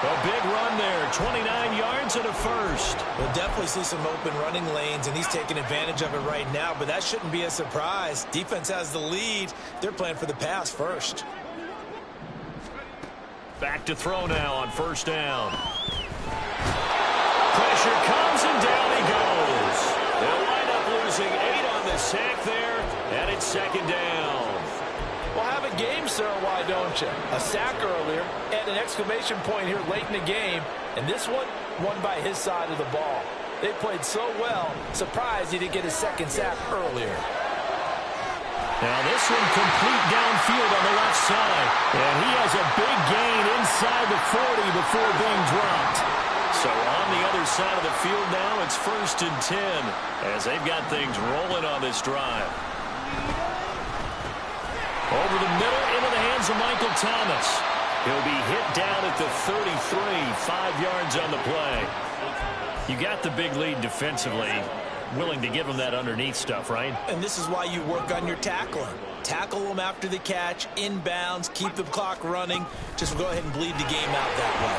A big run there, 29 yards and a 1st. We'll definitely see some open running lanes, and he's taking advantage of it right now, but that shouldn't be a surprise. Defense has the lead. They're playing for the pass first. Back to throw now on first down. Pressure comes, and down he goes. They'll wind up losing 8 on the sack there, and it's 2nd down. Well, having game, sir, why don't you? A sack earlier and an exclamation point here late in the game, and this one won by his side of the ball. They played so well, surprised he didn't get his second sack earlier. Now this one complete downfield on the left side. And he has a big gain inside the 40 before being dropped. So on the other side of the field now, it's 1st and 10 as they've got things rolling on this drive. Over the middle into the hands of Michael Thomas. He'll be hit down at the 33, 5 yards on the play. You got the big lead defensively. Willing to give him that underneath stuff, right? And this is why you work on your tackling. Tackle them after the catch, inbounds, keep the clock running. Just go ahead and bleed the game out that way.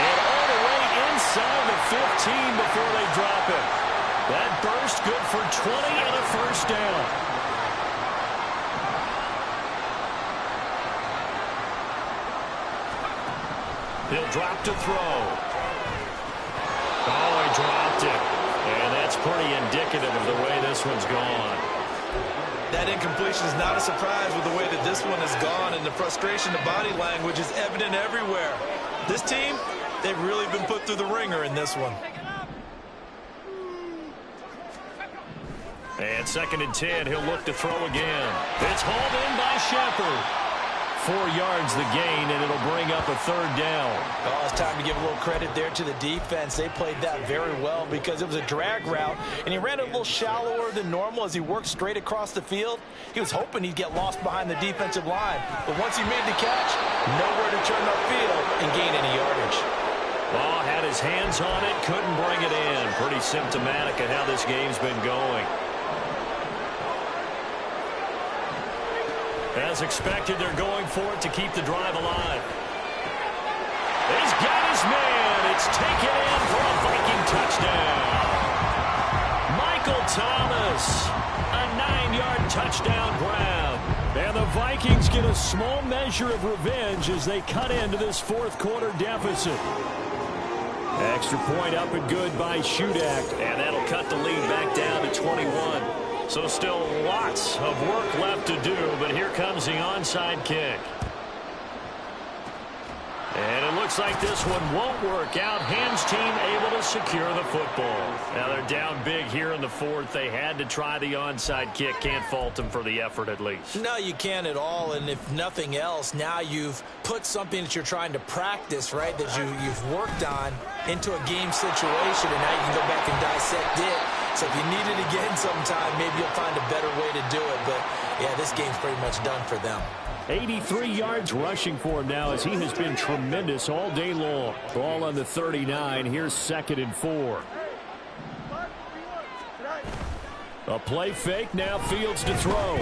And all the way inside the 15 before they drop it. That burst good for 20 and a first down. He'll drop to throw. Oh, he dropped it. And that's pretty indicative of the way this one's gone. That incompletion is not a surprise with the way that this one has gone, and the frustration, the body language is evident everywhere. This team, they've really been put through the ringer in this one. And 2nd and 10, he'll look to throw again. It's hauled in by Shepard. 4 yards the gain, and it'll bring up a 3rd down. Oh, it's time to give a little credit there to the defense. They played that very well because it was a drag route, and he ran it a little shallower than normal as he worked straight across the field. He was hoping he'd get lost behind the defensive line, but once he made the catch, nowhere to turn upfield and gain any yardage. Oh, had his hands on it, couldn't bring it in. Pretty symptomatic of how this game's been going. As expected, they're going for it to keep the drive alive. He's got his man. It's taken in for a Viking touchdown. Michael Thomas, a 9-yard touchdown grab. And the Vikings get a small measure of revenge as they cut into this 4th quarter deficit. Extra point up and good by Shudak. And that'll cut the lead back down to 21. So still lots of work left to do, but here comes the onside kick. And it looks like this one won't work out. Ham's team able to secure the football. Now they're down big here in the 4th. They had to try the onside kick. Can't fault them for the effort at least. No, you can't at all. And if nothing else, now you've put something that you're trying to practice, right, that you've worked on into a game situation, and now you can go back and dissect it. So if you need it again sometime, maybe you'll find a better way to do it. But, yeah, this game's pretty much done for them. 83 yards rushing for him now as he has been tremendous all day long. Ball on the 39. Here's 2nd and 4. A play fake. Now Fields to throw.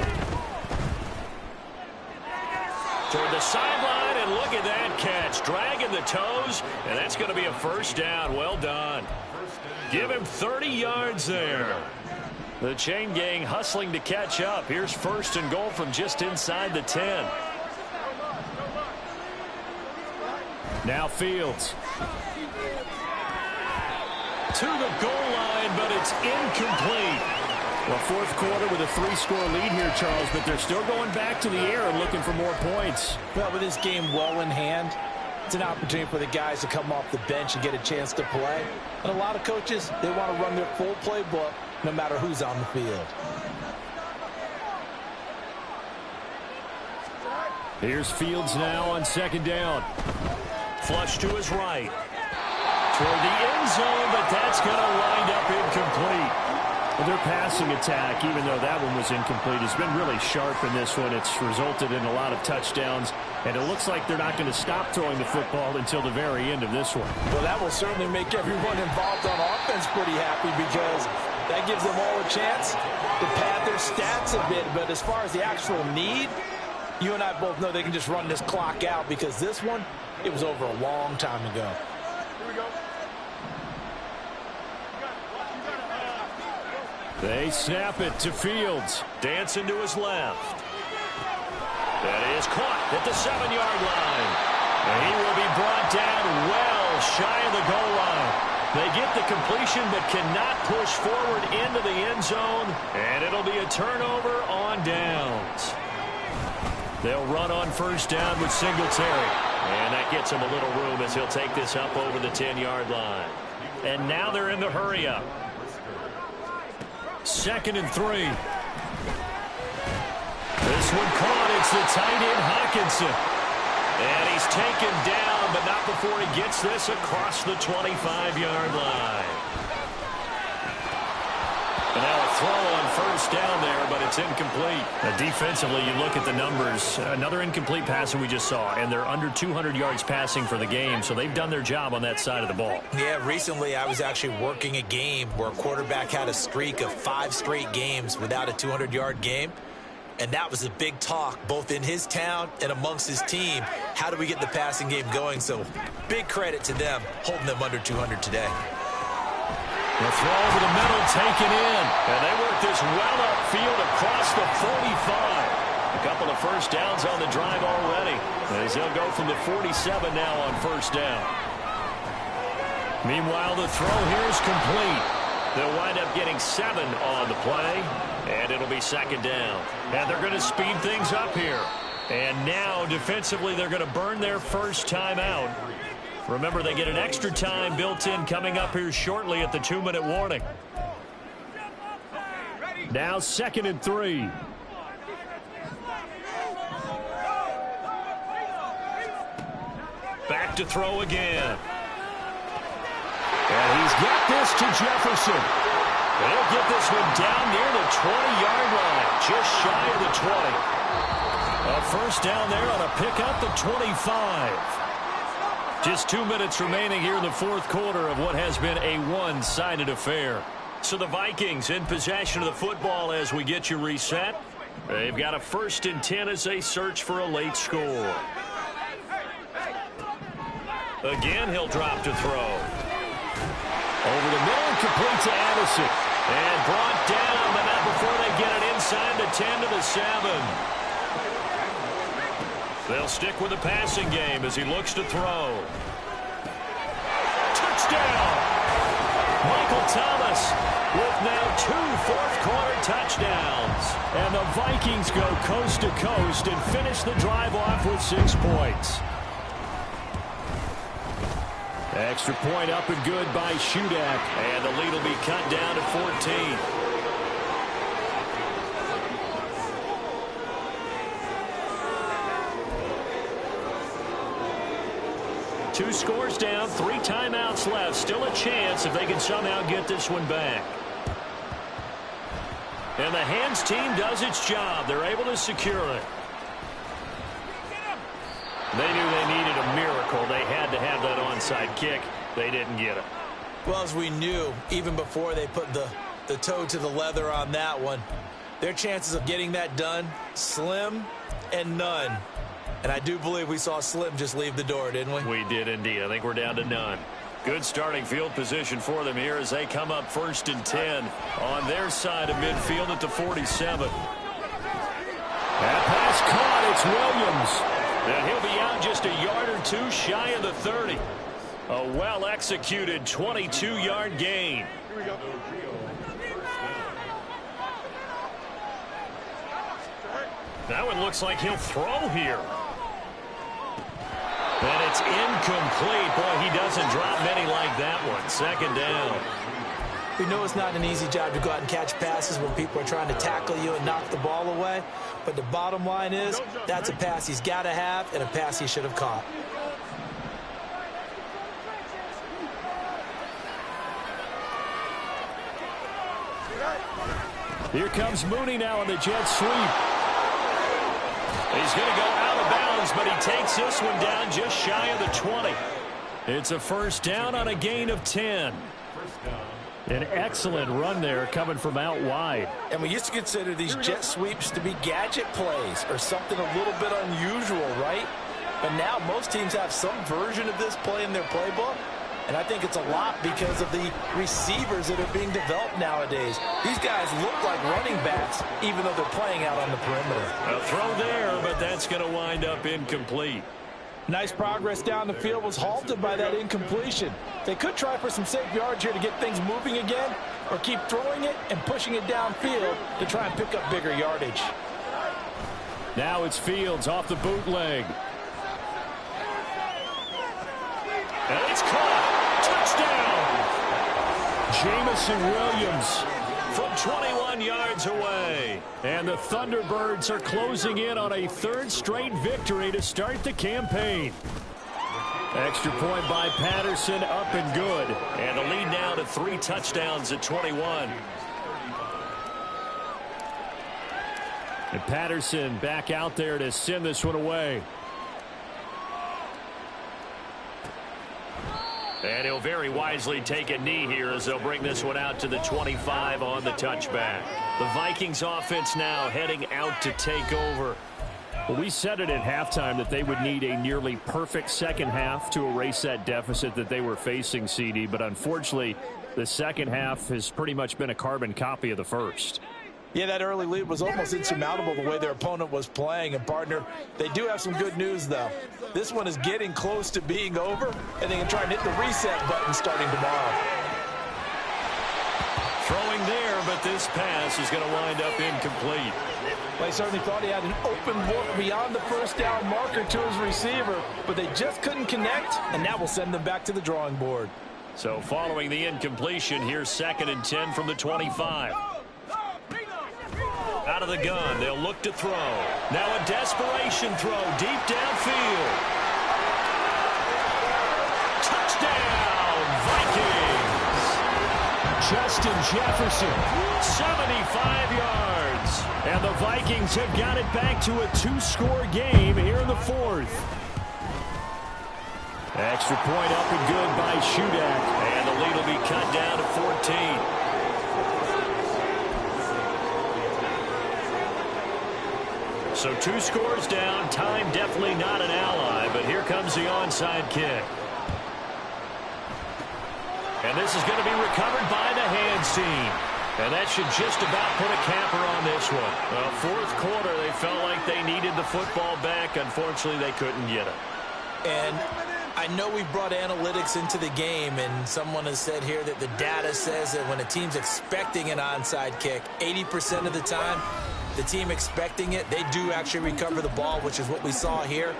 Toward the sideline, and look at that catch. Dragging the toes, and that's going to be a first down. Well done. Give him 30 yards there. The chain gang hustling to catch up. Here's 1st and goal from just inside the 10. Now Fields. To the goal line, but it's incomplete. Well, 4th quarter with a 3-score lead here, Charles, but they're still going back to the air and looking for more points. Well, with this game well in hand, it's an opportunity for the guys to come off the bench and get a chance to play. And a lot of coaches, they want to run their full playbook no matter who's on the field. Here's Fields now on 2nd down. Flush to his right. Toward the end zone, but that's going to wind up incomplete. Well, their passing attack, even though that one was incomplete, has been really sharp in this one. It's resulted in a lot of touchdowns, and it looks like they're not going to stop throwing the football until the very end of this one. Well, that will certainly make everyone involved on offense pretty happy because that gives them all a chance to pad their stats a bit. But as far as the actual need, you and I both know they can just run this clock out because this one, it was over a long time ago. Here we go. They snap it to Fields. Dancing to his left. That is caught at the 7-yard line. And he will be brought down well shy of the goal line. They get the completion but cannot push forward into the end zone, and it'll be a turnover on downs. They'll run on first down with Singletary, and that gets him a little room as he'll take this up over the 10-yard line. And now they're in the hurry-up. 2nd and 3. This one caught. It's the tight end Hawkinson. And he's taken down, but not before he gets this across the 25-yard line. And now a throw on first down there, but it's incomplete. Now defensively, you look at the numbers. Another incomplete pass that we just saw, and they're under 200 yards passing for the game, so they've done their job on that side of the ball. Yeah, recently I was actually working a game where a quarterback had a streak of 5 straight games without a 200-yard game. And that was a big talk, both in his town and amongst his team. How do we get the passing game going? So big credit to them, holding them under 200 today. The throw over the middle, taken in. And they work this well upfield across the 45. A couple of first downs on the drive already, as they'll go from the 47 now on first down. Meanwhile, the throw here is complete. They'll wind up getting 7 on the play, and it'll be 2nd down. And they're going to speed things up here. And now, defensively, they're going to burn their first time out. Remember, they get an extra time built in coming up here shortly at the 2-minute warning. Now 2nd and 3. Back to throw again. And he's got this to Jefferson. They'll get this one down near the 20-yard line, just shy of the 20. A first down there on a pickup, the 25. Just 2 minutes remaining here in the 4th quarter of what has been a one-sided affair. So the Vikings in possession of the football as we get you reset. They've got a 1st and 10 as they search for a late score. Again, he'll drop to throw. Over the middle, complete to Addison. And brought down, but not before they get it inside the 10 to the 7. They'll stick with the passing game as he looks to throw. Touchdown! Michael Thomas with now 2 fourth-quarter touchdowns. And the Vikings go coast to coast and finish the drive off with 6 points. Extra point up and good by Shudak. And the lead will be cut down to 14. Two scores down, 3 timeouts left. Still a chance if they can somehow get this one back. And the hands team does its job. They're able to secure it. They knew they needed a miracle. They had to have that onside kick. They didn't get it. Well, as we knew, even before they put the toe to the leather on that one, their chances of getting that done, slim and none. And I do believe we saw Slim just leave the door, didn't we? We did indeed. I think we're down to none. Good starting field position for them here as they come up 1st and 10 on their side of midfield at the 47. That pass caught. It's Williams. And he'll be out just a yard or 2 shy of the 30. A well-executed 22-yard gain. Here we go. That one looks like he'll throw here. And it's incomplete. Boy, he doesn't drop many like that one. 2nd down. We know it's not an easy job to go out and catch passes when people are trying to tackle you and knock the ball away. But the bottom line is, that's a pass he's got to have and a pass he should have caught. Here comes Mooney now on the jet sweep. He's going to go out of bounds, but he takes this one down just shy of the 20. It's a first down on a gain of 10. An excellent run there coming from out wide. And we used to consider these jet sweeps to be gadget plays or something a little bit unusual, right? But now most teams have some version of this play in their playbook. And I think it's a lot because of the receivers that are being developed nowadays. These guys look like running backs, even though they're playing out on the perimeter. A throw there, but that's going to wind up incomplete. Nice progress down the field was halted by that incompletion. They could try for some safe yards here to get things moving again, or keep throwing it and pushing it downfield to try and pick up bigger yardage. Now it's Fields off the bootleg. And it's caught. Touchdown. Jamison Williams from 21 yards away. And the Thunderbirds are closing in on a third straight victory to start the campaign. Extra point by Patterson, up and good. And the lead now to 3 touchdowns at 21. And Patterson back out there to send this one away. And he'll very wisely take a knee here as they'll bring this one out to the 25 on the touchback. The Vikings offense now heading out to take over. Well, we said it at halftime that they would need a nearly perfect second half to erase that deficit that they were facing, CD. But unfortunately, the second half has pretty much been a carbon copy of the first. Yeah, that early lead was almost insurmountable the way their opponent was playing. And, partner, they do have some good news, though. This one is getting close to being over, and they can try and hit the reset button starting tomorrow. Throwing there, but this pass is going to wind up incomplete. Well, he certainly thought he had an open look beyond the first down marker to his receiver, but they just couldn't connect, and that will send them back to the drawing board. So following the incompletion, here's 2nd and 10 from the 25. Out of the gun, they'll look to throw. Now a desperation throw deep downfield. Touchdown, Vikings! Justin Jefferson, 75 yards. And the Vikings have got it back to a 2-score game here in the 4th. Extra point up and good by Shudak. And the lead will be cut down to 14. So 2 scores down. Time definitely not an ally, but here comes the onside kick. And this is going to be recovered by the hands team. And that should just about put a capper on this one. Well, 4th quarter, they felt like they needed the football back. Unfortunately, they couldn't get it. And I know we brought analytics into the game, and someone has said here that the data says that when a team's expecting an onside kick, 80% of the time, the team expecting it, they do actually recover the ball, which is what we saw here.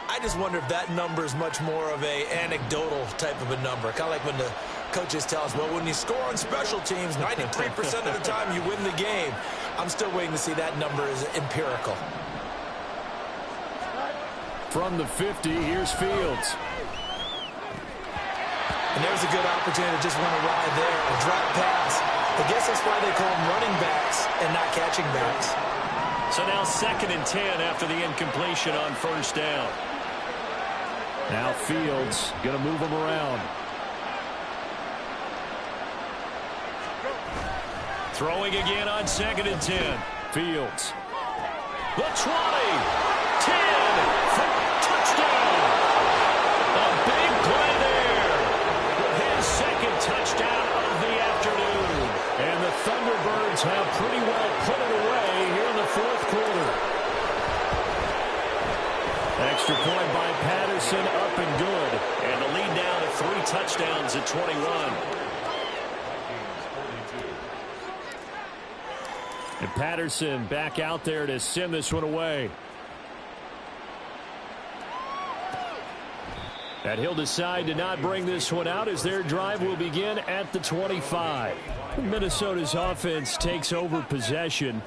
I just wonder if that number is much more of a anecdotal type of a number. Kind of like when the coaches tell us, well, when you score on special teams, 93% of the time you win the game. I'm still waiting to see that number is empirical. From the 50, here's Fields. And there's a good opportunity to just want to ride there. A drop pass. I guess that's why they call them running backs and not catching backs. So now 2nd and 10 after the incompletion on 1st down. Now Fields going to move them around. Throwing again on 2nd and 10. Fields. The 20. 10. Touchdown. A big play there. His 2nd touchdown of the afternoon. And the Thunderbirds have pretty well put it away here in the 4th quarter. Extra point by Patterson, up and good. And the lead down to 3 touchdowns at 21. And Patterson back out there to send this one away. And he'll decide to not bring this one out as their drive will begin at the 25. Minnesota's offense takes over possession.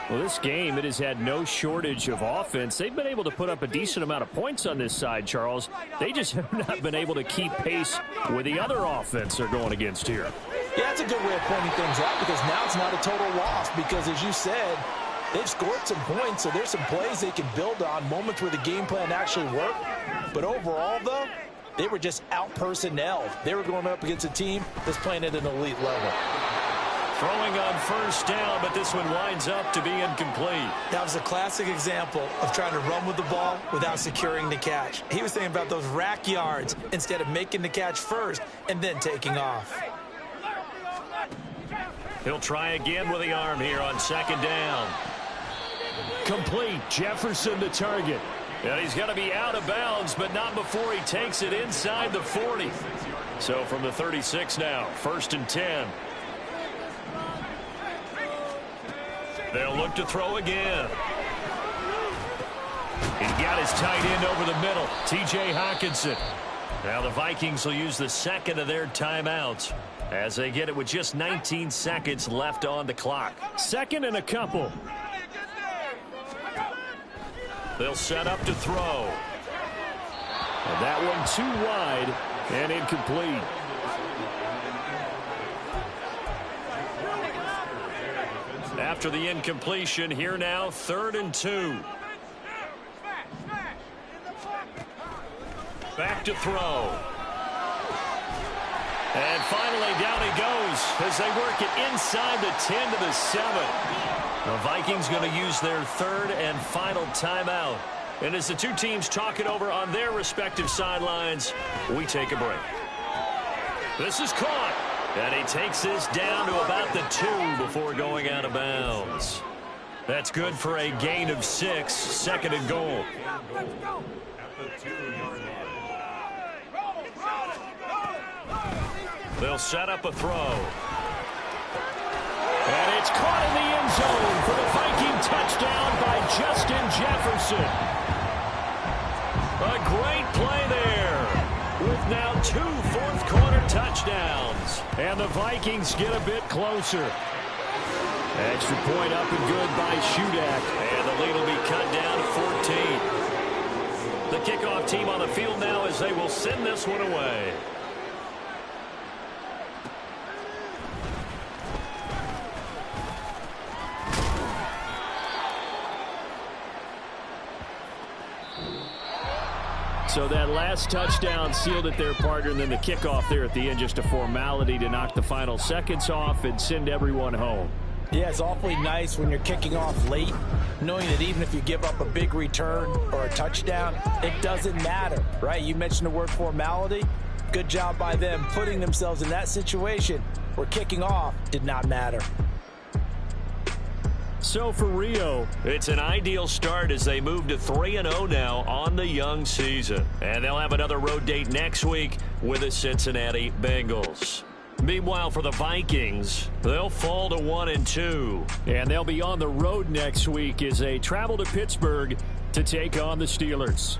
Well, this game, it has had no shortage of offense. They've been able to put up a decent amount of points on this side, Charles. They just have not been able to keep pace with the other offense they're going against here. Yeah, that's a good way of pointing things out, because now it's not a total loss, because as you said, they've scored some points, so there's some plays they can build on, moments where the game plan actually worked. But overall, though, they were just out-personnelled. They were going up against a team that's playing at an elite level. Throwing on 1st down, but this one winds up to be incomplete. That was a classic example of trying to run with the ball without securing the catch. He was thinking about those rack yards instead of making the catch first and then taking off. He'll try again with the arm here on 2nd down. Complete. Jefferson to target. And he's going to be out of bounds, but not before he takes it inside the 40. So from the 36 now, 1st and 10. They'll look to throw again. He's got his tight end over the middle, T.J. Hawkinson. Now the Vikings will use the second of their timeouts as they get it with just 19 seconds left on the clock. 2nd and a couple. They'll set up to throw. And that one too wide and incomplete. After the incompletion, here now, 3rd and 2. Back to throw. And finally, down he goes as they work it inside the 10 to the 7. The Vikings going to use their 3rd and final timeout. And as the two teams talk it over on their respective sidelines, we take a break. This is caught. And he takes this down to about the 2 before going out of bounds. That's good for a gain of 6, 2nd and goal. They'll set up a throw. And it's caught in the end zone for the Viking touchdown by Justin Jefferson. A great play there with now 2 fourth-quarter touchdowns. And the Vikings get a bit closer. Extra point up and good by Shudak. And the lead will be cut down to 14. The kickoff team on the field now as they will send this one away. So that last touchdown sealed it there, partner, and then the kickoff there at the end, just a formality to knock the final seconds off and send everyone home. Yeah, it's awfully nice when you're kicking off late, knowing that even if you give up a big return or a touchdown, it doesn't matter, right? You mentioned the word formality. Good job by them putting themselves in that situation where kicking off did not matter. So for Rio, it's an ideal start as they move to 3-0 now on the young season. And they'll have another road date next week with the Cincinnati Bengals. Meanwhile, for the Vikings, they'll fall to 1-2. And they'll be on the road next week as they travel to Pittsburgh to take on the Steelers.